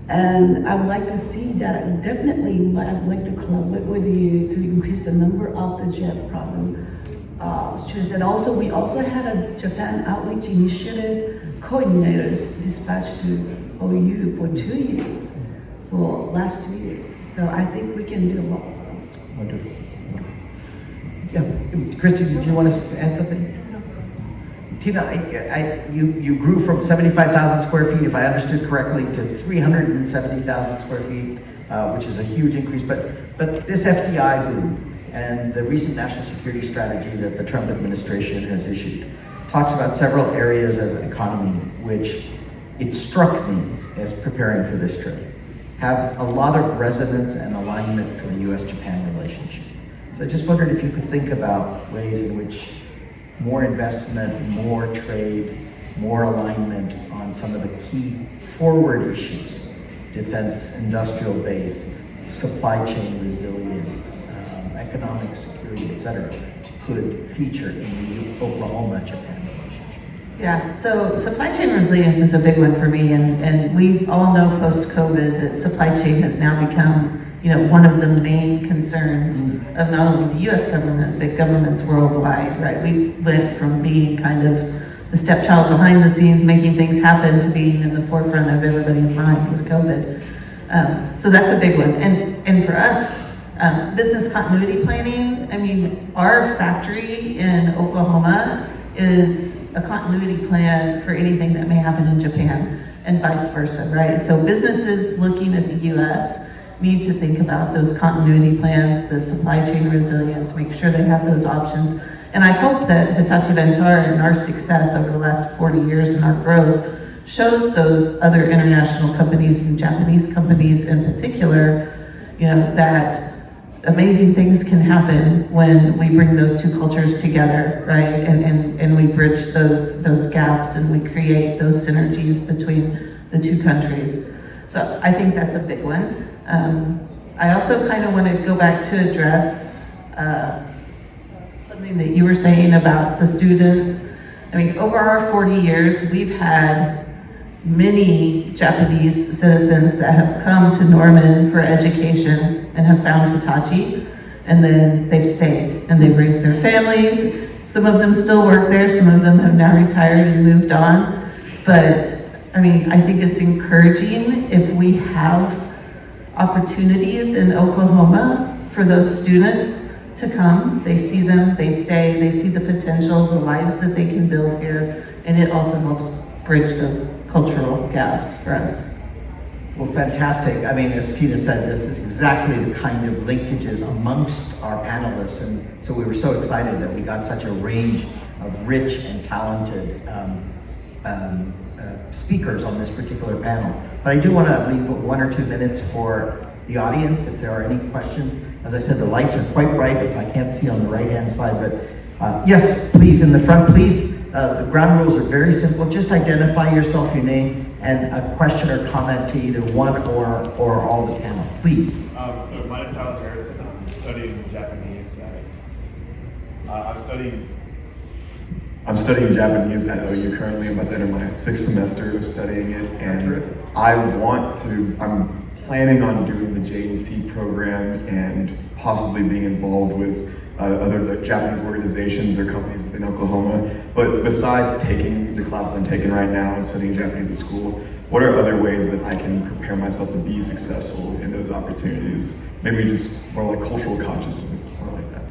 And I would like to see that definitely, but I'd like to collaborate with you to increase the number of the JET program students. And also, we also had a Japan Outreach Initiative coordinators dispatched to OU for 2 years, for last 2 years. So I think we can do a lot. Wonderful. Yeah, Christy, did you want to add something? Tina, you grew from 75,000 square feet, if I understood correctly, to 370,000 square feet, which is a huge increase. But this FDI boom and the recent national security strategy that the Trump administration has issued talks about several areas of the economy which it struck me as preparing for this trip have a lot of resonance and alignment for the U.S.-Japan relationship. So I just wondered if you could think about ways in which more investment, more trade, more alignment on some of the key forward issues, defense, industrial base, supply chain resilience, economic security, etc., could feature in the Oklahoma-Japan relationship. Yeah, so supply chain resilience is a big one for me, and we all know post-COVID that supply chain has now become one of the main concerns of not only the U.S. government, but governments worldwide, right? We went from being kind of the stepchild behind the scenes, making things happen, to being in the forefront of everybody's mind with COVID. So that's a big one. And for us, business continuity planning, I mean, our factory in Oklahoma is a continuity plan for anything that may happen in Japan and vice versa, right? So businesses looking at the U.S. need to think about those continuity plans, the supply chain resilience, make sure they have those options. And I hope that Hitachi Vantara and our success over the last 40 years and our growth shows those other international companies and Japanese companies in particular, that amazing things can happen when we bring those two cultures together, right? And we bridge those gaps and we create those synergies between the two countries. So I think that's a big one. I also kind of want to go back to address something that you were saying about the students. I mean, over our 40 years, we've had many Japanese citizens that have come to Norman for education and have found Hitachi, and then they've stayed and they've raised their families. Some of them still work there, some of them have now retired and moved on. But I mean, I think it's encouraging if we have opportunities in Oklahoma for those students to come. They see them, they stay, they see the potential, the lives that they can build here, and it also helps bridge those cultural gaps for us. Well, fantastic. I mean, as Tina said, this is exactly the kind of linkages amongst our panelists, and so we were so excited that we got such a range of rich and talented speakers on this particular panel. But I do want to leave 1 or 2 minutes for the audience if there are any questions. As I said, the lights are quite bright if I can't see on the right-hand side, but yes, please, in the front, please. The ground rules are very simple. Just identify yourself, your name, and a question or comment to either one or all the panel, please. So my name is Tyler Harrison. I'm studying Japanese I'm studying Japanese at OU currently. I'm about to enter my 6th semester of studying it, and I'm planning on doing the J&T program and possibly being involved with other Japanese organizations or companies within Oklahoma. But besides taking the classes I'm taking right now and studying Japanese at school, what are other ways that I can prepare myself to be successful in those opportunities? Maybe just more like cultural consciousness, something like that.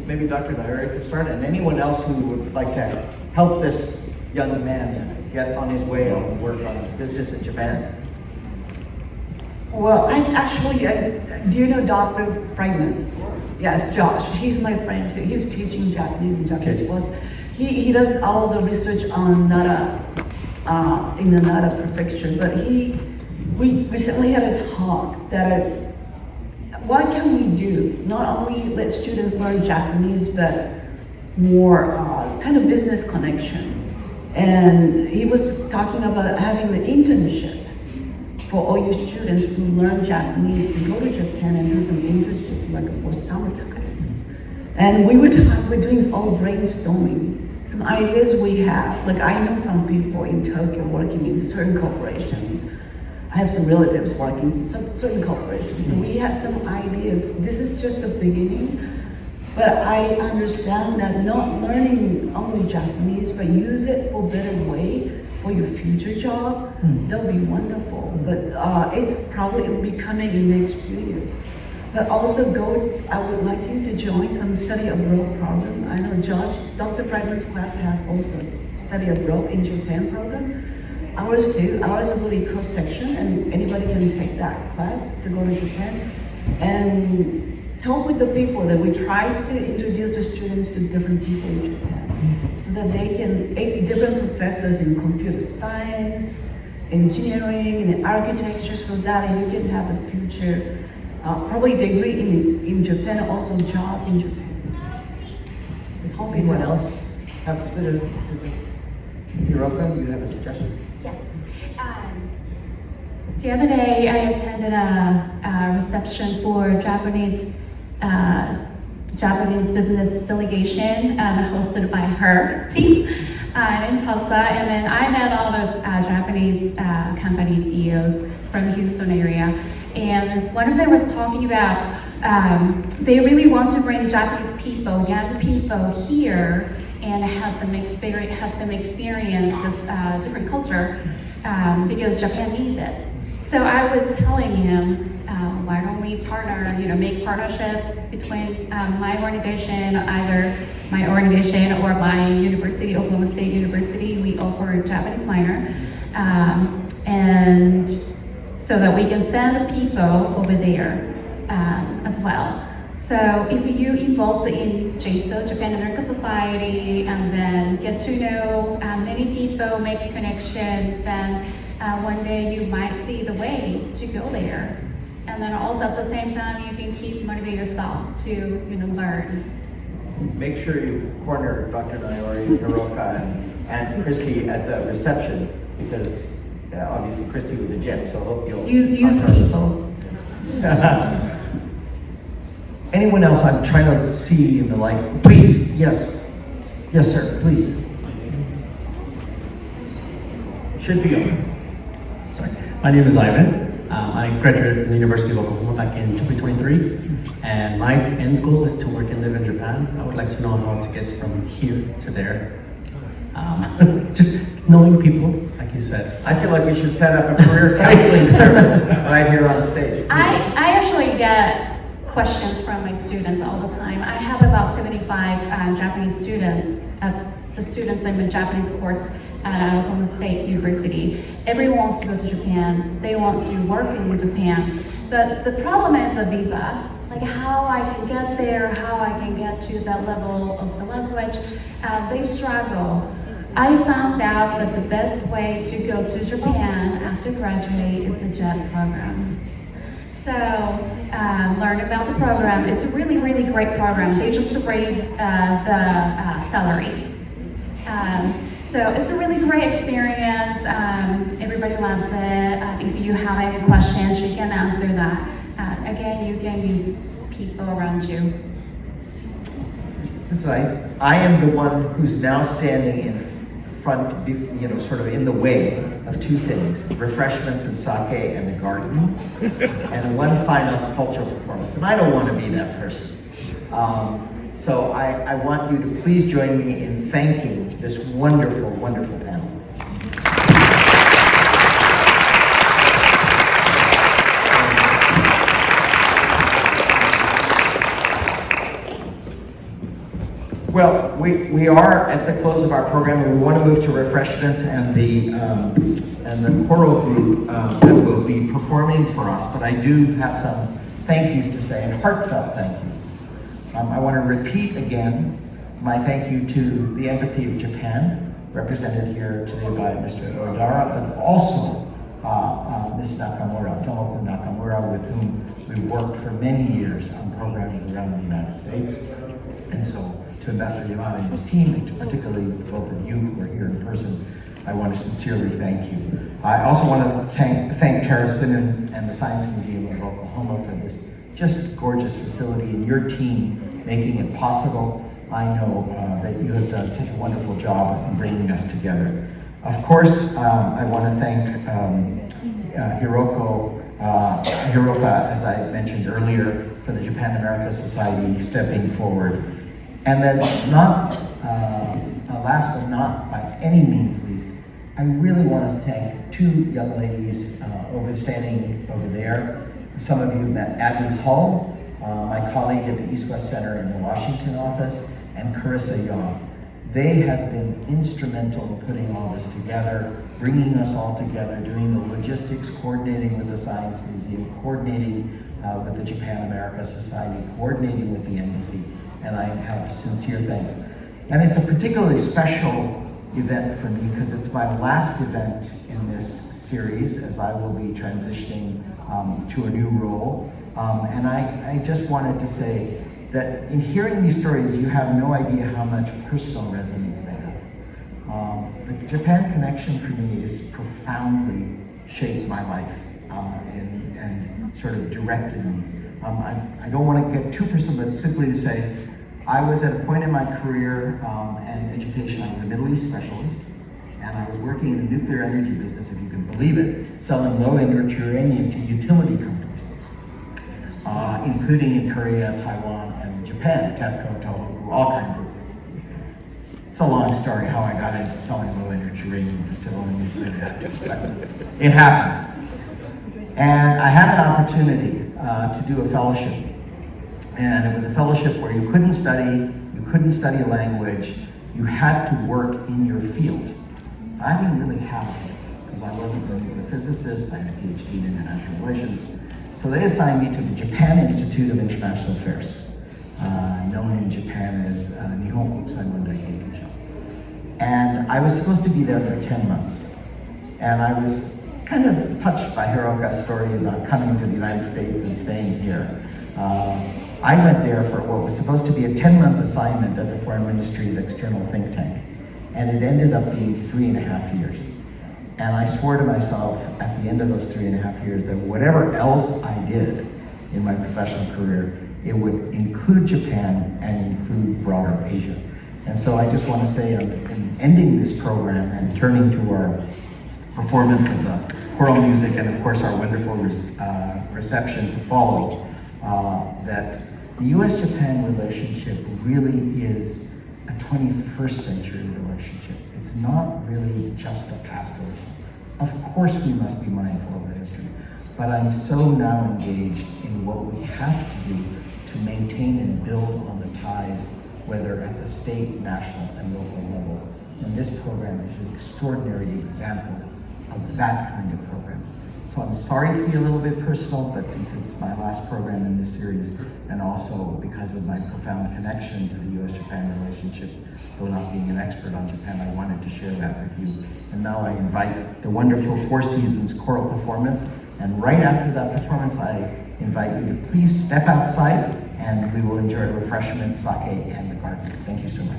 Maybe Dr. Lahiri could start, and anyone else who would like to help this young man get on his way and work on business in Japan. Well, do you know Dr. Fragman? Yes, Josh. He's my friend too. He's teaching Japanese in Japanese class. He does all the research on Nara, in the Nara prefecture. But we recently had a talk that what can we do? Not only let students learn Japanese, but more kind of business connection. And he was talking about having an internship for all your students who learn Japanese to go to Japan and do some internship like for summertime. And we're doing all brainstorming. Some ideas we have, like I know some people in Tokyo working in certain corporations. I have some relatives working in some certain corporations. So we have some ideas. This is just the beginning, but I understand that not learning only Japanese, but use it for a better way for your future job, that'll be wonderful. But it's probably will be coming in the next few years. But also I would like you to join some study abroad program. I know Dr. Fragman's class has also study abroad in Japan program. Ours too. Ours is really cross-section, and anybody can take that class to go to Japan. And talk with the people that we try to introduce the students to different people in Japan. So that they can, different professors in computer science, engineering, and architecture, so that you can have a future, probably degree in Japan, also job in Japan. Anyone else have Hiroka, you have a suggestion? Yes. The other day, I attended a reception for Japanese business delegation hosted by her team in Tulsa, and then I met a lot of Japanese company CEOs from the Houston area, and one of them was talking about they really want to bring Japanese people, young people here, and have them experience this different culture because Japan needs it. So I was telling him, why don't we partner, make partnership between my organization, either my organization or my university, Oklahoma State University. We offer Japanese minor, and so that we can send people over there as well. So if you involved in JSO, Japan American Society, and then get to know many people, make connections, and one day you might see the way to go there. And then also at the same time, you can keep motivate yourself to, learn. Make sure you corner Dr. Nayori, Hiroka, and Christy at the reception, because obviously Christy was a gent, so I hope you'll... Use people. Anyone else? I'm trying to see in the light. Please, yes. Yes, sir, please. Should be on. Sorry. My name is Ivan. I graduated from the University of Oklahoma back in 2023, and my end goal is to work and live in Japan. I would like to know how to get from here to there. Just knowing people, like you said. I feel like we should set up a career counseling service right here on stage. I actually get questions from my students all the time. I have about 75 Japanese students, the students in the Japanese course at Oklahoma State University. Everyone wants to go to Japan. They want to work in Japan. But the problem is the visa, like how I can get there, how I can get to that level of the language. They struggle. I found out that the best way to go to Japan after graduate is the JET program. So learn about the program. It's a really, really great program. They just raised the salary. So it's a really great experience. Everybody loves it. If you have any questions, you can answer that. Again, you can use people around you. That's right. I am the one who's now standing in front, sort of in the way of two things: refreshments and sake and the garden, and one final cultural performance. And I don't want to be that person. So I want you to please join me in thanking this wonderful, wonderful panel. Well, we are at the close of our program, and we want to move to refreshments and the choral group that will be performing for us. But I do have some thank yous to say, and heartfelt thank yous. I want to repeat again my thank you to the Embassy of Japan, represented here today by Mr. Odara, but also Ms. Nakamura, Tomoko Nakamura, with whom we've worked for many years on programs around the United States. And so to Ambassador Yamada and his team, and to particularly both of you who are here in person, I want to sincerely thank you. I also want to thank Tara Simmons and the Science Museum of Oklahoma for this just gorgeous facility, and your team making it possible. I know that you have done such a wonderful job in bringing us together. Of course, I want to thank Hiroka, as I mentioned earlier, for the Japan America Society stepping forward. And then last but not by any means least, I really want to thank two young ladies standing over there. Some of you met Abby Hull, my colleague at the East-West Center in the Washington office, and Carissa Young. They have been instrumental in putting all this together, bringing us all together, doing the logistics, coordinating with the Science Museum, coordinating with the Japan America Society, coordinating with the embassy, and I have sincere thanks. And it's a particularly special event for me because it's my last event in this series, as I will be transitioning to a new role. And I just wanted to say that in hearing these stories, you have no idea how much personal resonance they have. The Japan connection for me is profoundly shaped my life and sort of directed me. I don't want to get too personal, but simply to say, I was at a point in my career and education, I was a Middle East specialist, and I was working in the nuclear energy business, if you can believe it, selling low-enriched uranium to utility companies, including in Korea, Taiwan, and Japan, TEPCO, Tohoku, all kinds of. It's a long story how I got into selling low-enriched uranium to civil and nuclear reactors, but it happened. And I had an opportunity to do a fellowship. And it was a fellowship where you couldn't study a language, you had to work in your field. I didn't really have it, because I wasn't a nuclear physicist, I had a PhD in international relations. So they assigned me to the Japan Institute of International Affairs, known in Japan as Nihon Kokusai Mondai Keikensho. And I was supposed to be there for 10 months. And I was kind of touched by Hiroka's story about coming to the United States and staying here. I went there for what was supposed to be a 10-month assignment at the Foreign Ministry's external think tank, and it ended up being 3.5 years. And I swore to myself at the end of those 3.5 years that whatever else I did in my professional career, it would include Japan and include broader Asia. And so I just want to say, in ending this program and turning to our performance of the choral music and of course our wonderful reception to follow, that the U.S.-Japan relationship really is a 21st century relationship. It's not really just a past relationship. Of course we must be mindful of the history, but I'm so now engaged in what we have to do to maintain and build on the ties, whether at the state, national, and local levels. And this program is an extraordinary example of that kind of program. So I'm sorry to be a little bit personal, but since it's my last program in this series, and also because of my profound connection to the U.S.-Japan relationship, though not being an expert on Japan, I wanted to share that with you. And now I invite the wonderful Four Seasons choral performance, and right after that performance, I invite you to please step outside, and we will enjoy refreshments, sake, and the garden. Thank you so much.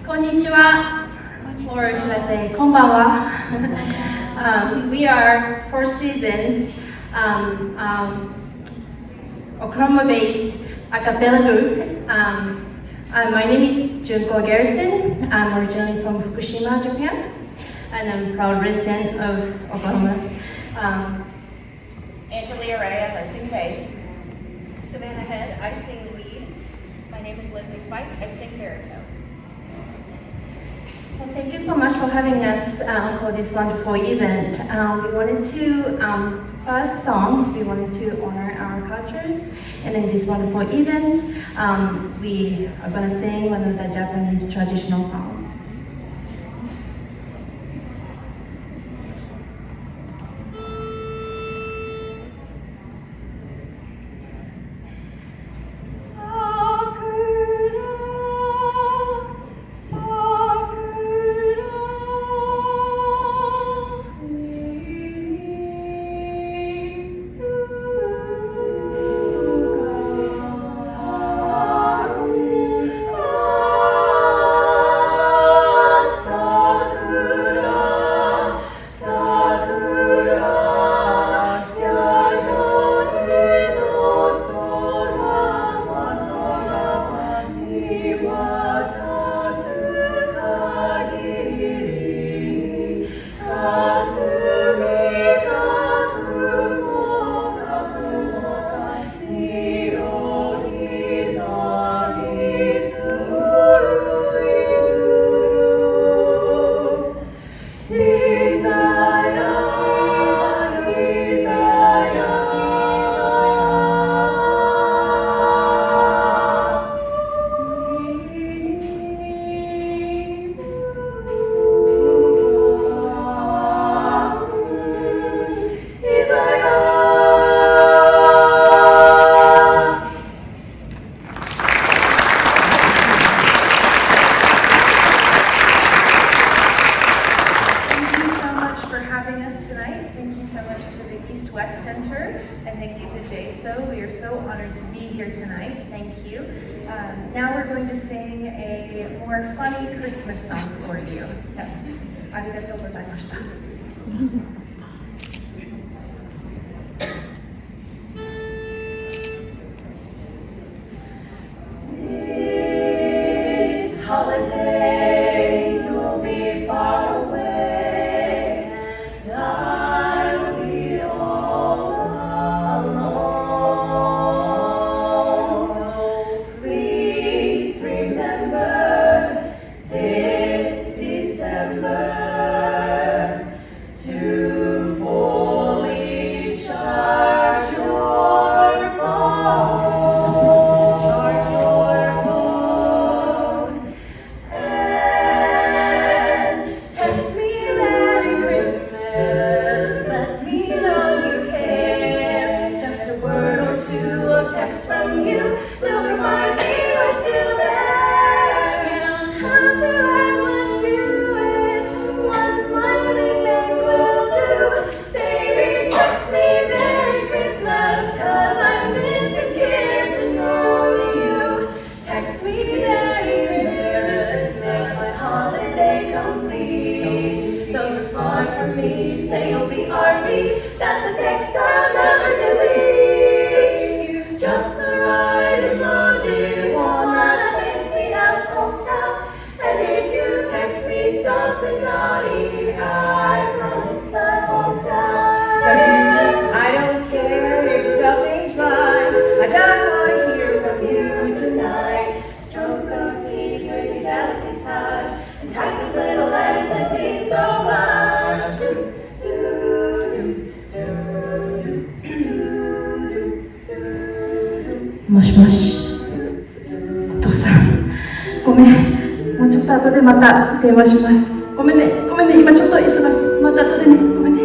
Konnichiwa, or should I say, konbanwa. We are Four Seasons, Oklahoma-based a cappella group. My name is Junko Garrison. I'm originally from Fukushima, Japan, and I'm a proud resident of Oklahoma. Angelia Reyes, I sing bass. Savannah Head, I sing lead. My name is Lindsay Fife, I sing baritone. Well, thank you so much for having us for this wonderful event. We wanted to, first song, we wanted to honor our cultures. And in this wonderful event, we are going to sing one of the Japanese traditional songs. Now we're going to sing a more funny Christmas song for you. So, arigatou gozaimashita. This holiday you'll be far away, and I'll be all alone. So please remember this December to knowing you will remind me we're still there. You don't have to add much to it. One smiling face will do. Baby, text me Merry Christmas, 'cause I miss a kiss and only you. Text me Merry Christmas, make my holiday complete. Though you're far from me, say you'll be RB. That's a text I'll never delete. Use just the right emoji, one that makes me out, oh, out. And if you text me something naughty, I promise I won't tell. I don't care if something's fine. I just want to hear from you tonight. Stroke those keys with your delicate touch, and type those little letters that mean so much. Do, do, do, do, do. もしもし、お父さん、ごめん、もうちょっと後でまた電話します。ごめんね、今ちょっと忙しい。また後でね、ごめんね。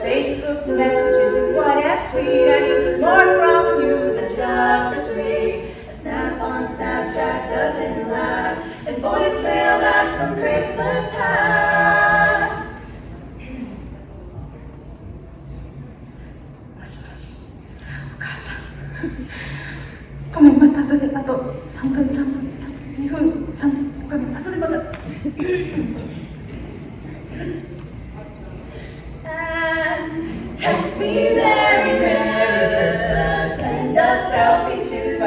Facebook messages are quite as sweet. I need more from you than just a tweet. A snap on Snapchat doesn't last, and voicemail lasts from Christmas past. もしもし、お母さん。ごめん、また後で、あと3分、2分、3分、ごめん、後でまた。And text me Merry Christmas, send a selfie too.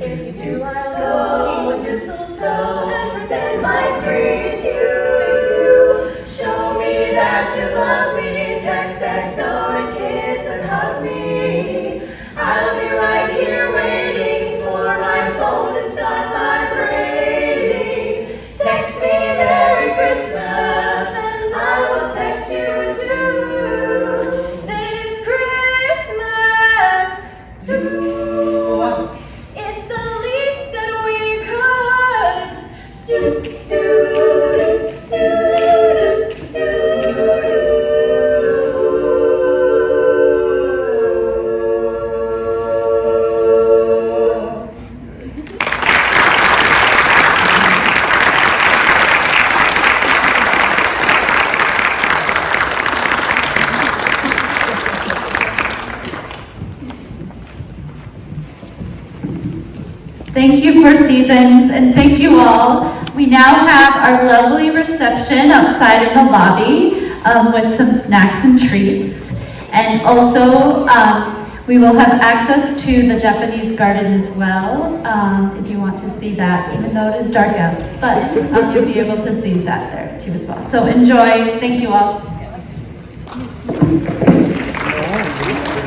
If you do, I'll go mistletoe and pretend my screen is you. Show me that you love me, text, note, and kiss and hug me. I'll be right here waiting for my phone to start vibrating. Text me Merry Christmas, and I will text you too. This Christmas, too. It's the least that we could do. Thank you, Four Seasons, and thank you all. We now have our lovely reception outside in the lobby with some snacks and treats. And also, we will have access to the Japanese garden as well, if you want to see that, even though it is dark out. But you'll be able to see that there too as well. So enjoy. Thank you all.